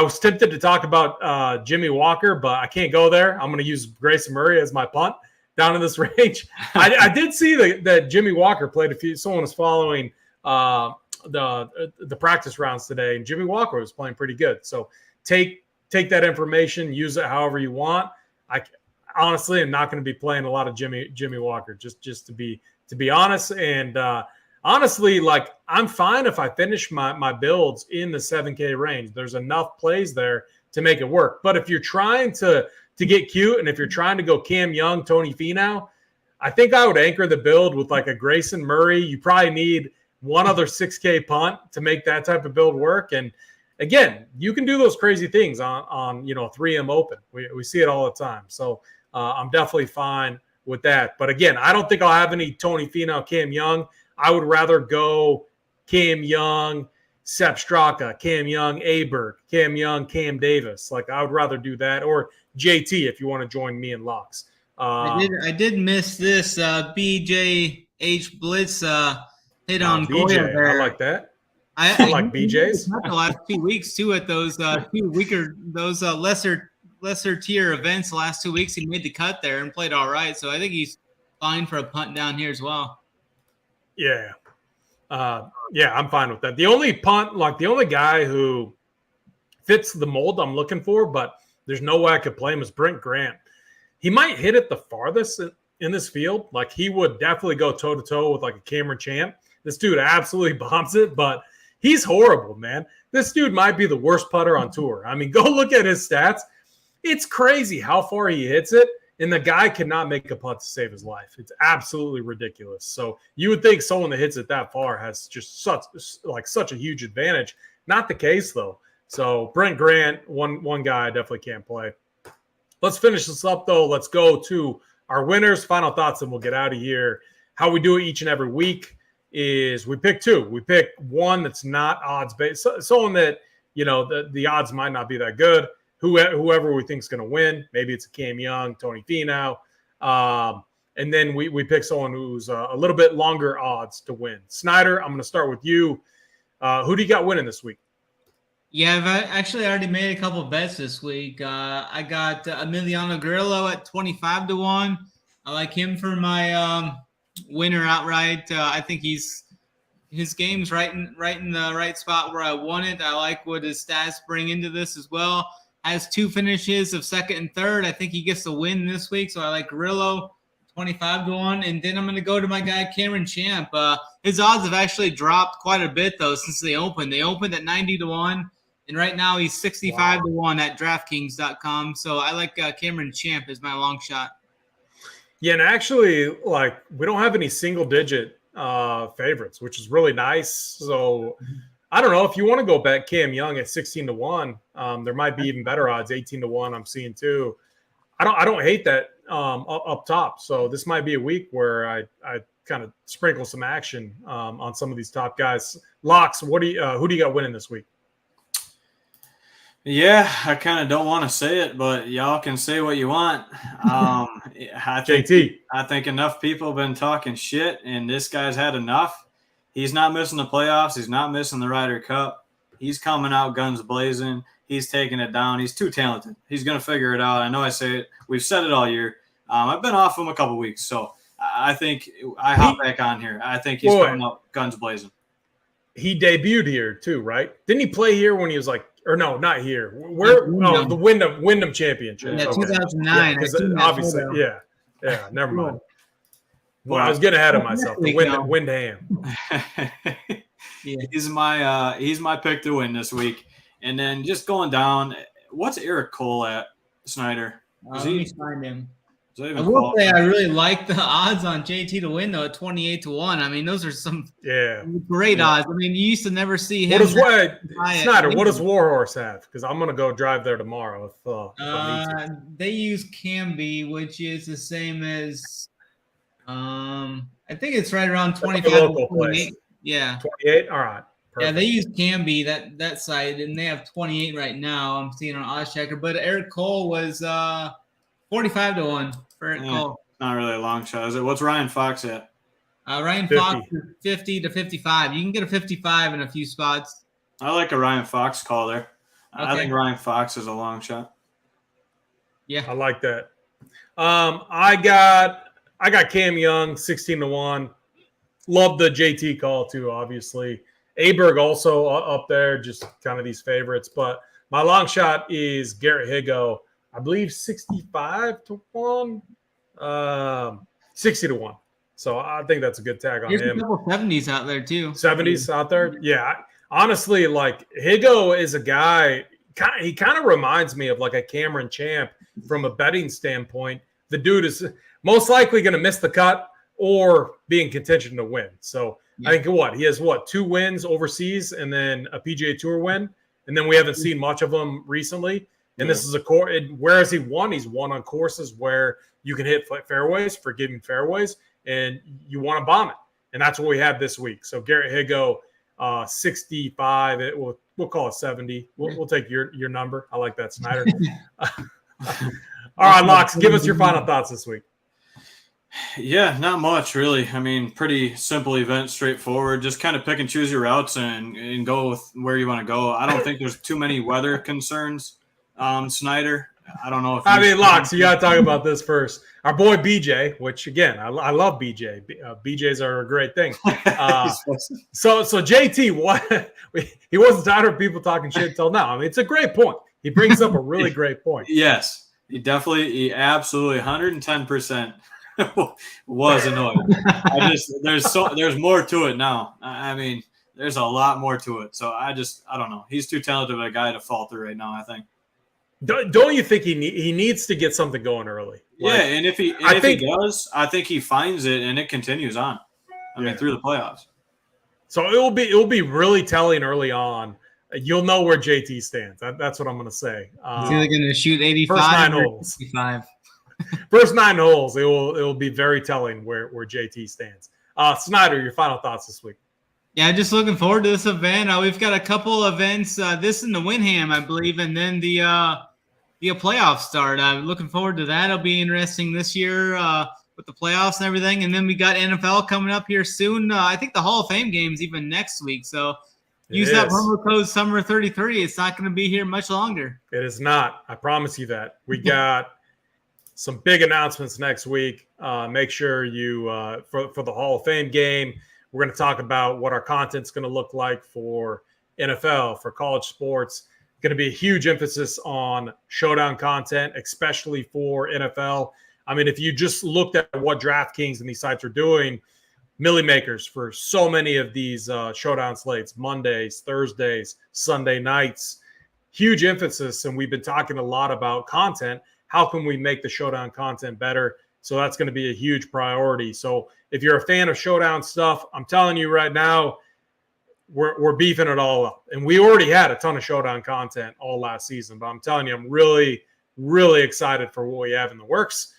was tempted to talk about Jimmy Walker, but I can't go there. I'm going to use Grayson Murray as my punt down in this range. I did see that Jimmy Walker played a few. Someone was following the practice rounds today, and Jimmy Walker was playing pretty good. So take that information, use it however you want. I honestly am not going to be playing a lot of Jimmy Walker, just to be honest. And honestly, like, I'm fine if I finish my builds in the 7K range. There's enough plays there to make it work. But if you're trying to get cute, and if you're trying to go Cam Young, Tony Finau, I think I would anchor the build with like a Grayson Murray. You probably need one other 6K punt to make that type of build work. And again, you can do those crazy things on 3M Open. We see it all the time. So I'm definitely fine with that. But again, I don't think I'll have any Tony Finau, Cam Young. I would rather go Cam Young, Sepp Straka, Cam Young, Aberg, Cam Young, Cam Davis. Like, I would rather do that. Or JT if you want to join me in locks. I did miss this. BJH Blitz hit on BJ. Goya there. I like that. I like BJ's. The last 2 weeks too at those 2 weaker, those lesser tier events. The last 2 weeks he made the cut there and played all right. So I think he's fine for a punt down here as well. Yeah. I'm fine with that. The only guy who fits the mold I'm looking for, but there's no way I could play him, is Brent Grant. He might hit it the farthest in this field. Like, he would definitely go toe-to-toe with like a Cameron Champ. This dude absolutely bombs it, but he's horrible, man. This dude might be the worst putter on tour. I mean, go look at his stats. It's crazy how far he hits it, and the guy cannot make a putt to save his life. It's absolutely ridiculous. So you would think someone that hits it that far has just such a huge advantage. Not the case, though. So Brent Grant, one guy I definitely can't play. Let's finish this up, though. Let's go to our winners. Final thoughts, and we'll get out of here. How we do it each and every week is we pick 2. We pick one that's not odds-based, someone that, the odds might not be that good. Whoever we think is going to win. Maybe it's a Cam Young, Tony Finau. And then we pick someone who's a little bit longer odds to win. Snyder, I'm going to start with you. Who do you got winning this week? Yeah, I've actually already made a couple of bets this week. I got Emiliano Grillo at 25-1. I like him for my winner outright. I think his game's right in the right spot where I want it. I like what his stats bring into this as well. Has 2 finishes of second and third. I think he gets the win this week, so I like Grillo 25-1. And then I'm going to go to my guy Cameron Champ. His odds have actually dropped quite a bit though since they opened. They opened at 90-1. And right now he's 65 to 1 at DraftKings.com. So I like Cameron Champ as my long shot. Yeah, and actually, like, we don't have any single-digit favorites, which is really nice. So I don't know if you want to go bet Cam Young at 16 to 1. There might be even better odds, 18 to 1. I'm seeing too. I don't hate that up top. So this might be a week where I kind of sprinkle some action on some of these top guys. Locks, who do you got winning this week? Yeah, I kind of don't want to say it, but y'all can say what you want. I think enough people have been talking shit, and this guy's had enough. He's not missing the playoffs. He's not missing the Ryder Cup. He's coming out guns blazing. He's taking it down. He's too talented. He's going to figure it out. I know I say it. We've said it all year. I've been off him a couple weeks, so I think I hop back on here. I think he's coming out guns blazing. He debuted here too, right? Didn't he play here when he was like, or no, not here? Where? Oh, the Wyndham Championship. Yeah, 2009. Yeah, obviously, yeah. Never mind. Well, I was getting ahead of myself. The Wyndham. Yeah. He's my pick to win this week. And then just going down, what's Eric Cole at, Snyder? Let me find him. I will say I really like the odds on JT to win though at 28 to 1. I mean, those are some great odds. I mean, you used to never see him. Snyder, what does Warhorse have? Because I'm gonna go drive there tomorrow. If they use Camby, which is the same as I think it's right around 25 to 28. Yeah. 28. All right. Perfect. Yeah, they use Camby, that site, and they have 28 right now. I'm seeing on Odds Checker, but Eric Cole was 45 to 1 for Eric Cole. Not really a long shot, is it? What's Ryan Fox at? Ryan 50. Fox is 50 to 55. You can get a 55 in a few spots. I like a Ryan Fox call there. Okay. I think Ryan Fox is a long shot. Yeah, I like that. I got Cam Young 16 to 1. Love the JT call too, obviously. Aberg also up there, just kind of these favorites. But my long shot is Garrett Higgo. I believe 65 to 1, 60 to 1. So I think that's a good tag on him. There's a couple 70s out there too. 70s out there? Yeah. Honestly, like Higgo is a guy, he kind of reminds me of like a Cameron Champ from a betting standpoint. The dude is most likely going to miss the cut or be in contention to win. So I think he has 2 wins overseas and then a PGA Tour win. And then we haven't seen much of him recently. And this is where has he won? He's won on courses where you can hit fairways, forgiving fairways, and you want to bomb it. And that's what we have this week. So Garrett Higgo, 65. We'll call it 70. We'll take your number. I like that, Snyder. All right, Locks, give us your final thoughts this week. Yeah, not much really. I mean, pretty simple event, straightforward. Just kind of pick and choose your routes and go with where you want to go. I don't think there's too many weather concerns. Snyder, I don't know if Locks, you got to talk about this first. Our boy BJ, which again, I love BJ. BJs are a great thing. So JT, he wasn't tired of people talking shit until now. I mean, it's a great point. He brings up a really great point. Yes, he absolutely 110%. Was annoyed. There's more to it now. I mean, there's a lot more to it. So I don't know. He's too talented of a guy to falter right now, I think. Don't you think he needs to get something going early? And if he does, I think he finds it and it continues on. I mean, through the playoffs. So it will be really telling early on. You'll know where JT stands. That's what I'm going to say. He's either going to shoot 85 first 9 holes. 65. First 9 holes, it will be very telling where JT stands. Snyder, your final thoughts this week? Yeah, just looking forward to this event. We've got a couple events. This in the Wyndham, I believe, and then the playoff start. I'm looking forward to that. It'll be interesting this year with the playoffs and everything. And then we got NFL coming up here soon. I think the Hall of Fame game's even next week. So use that promo code SUMMER33. It's not going to be here much longer. It is not. I promise you that. We got some big announcements next week. Make sure you for the Hall of Fame game. We're going to talk about what our content's going to look like for NFL, for college sports. Going to be a huge emphasis on showdown content, especially for NFL. I mean, if you just looked at what DraftKings and these sites are doing, milli makers for so many of these showdown slates, Mondays, Thursdays, Sunday nights. huge emphasis, and we've been talking a lot about content. How can we make the Showdown content better? So that's going to be a huge priority. So if you're a fan of Showdown stuff, I'm telling you right now, we're beefing it all up. And we already had a ton of Showdown content all last season, but I'm telling you, I'm really, really excited for what we have in the works.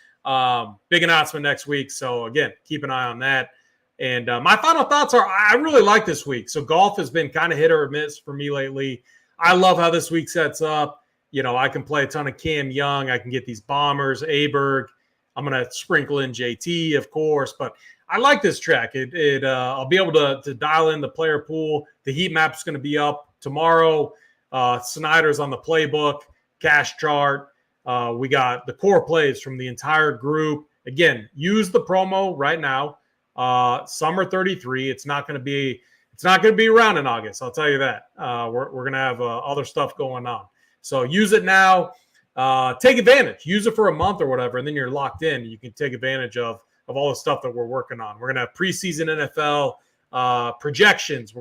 Big announcement next week. So again, keep an eye on that. And my final thoughts are, I really like this week. So golf has been kind of hit or miss for me lately. I love how this week sets up. You know, I can play a ton of Cam Young. I can get these bombers, Aberg. I'm going to sprinkle in JT, of course, but I like this track. I'll be able to dial in the player pool. The heat map is going to be up tomorrow. Snyder's on the playbook, cash chart. We got the core plays from the entire group. Again, use the promo right now. Summer 33. It's not going to be around in August. I'll tell you that. We're going to have other stuff going on. So use it now. Take advantage. Use it for a month or whatever, and then you're locked in. You can take advantage of all the stuff that we're working on. We're going to have preseason NFL projections.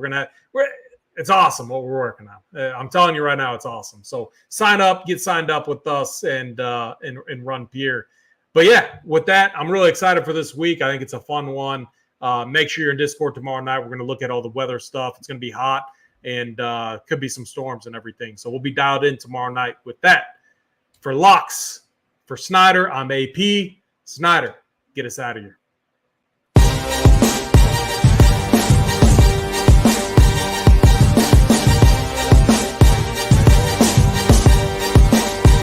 It's awesome what we're working on. I'm telling you right now, it's awesome. So sign up, get signed up with us, and run Pierre. But yeah, with that, I'm really excited for this week. I think it's a fun one. Make sure you're in Discord tomorrow night. We're going to look at all the weather stuff. It's going to be hot, and could be some storms and everything. So we'll be dialed in tomorrow night with that. For Locks, for Snyder, I'm AP. Snyder, get us out of here.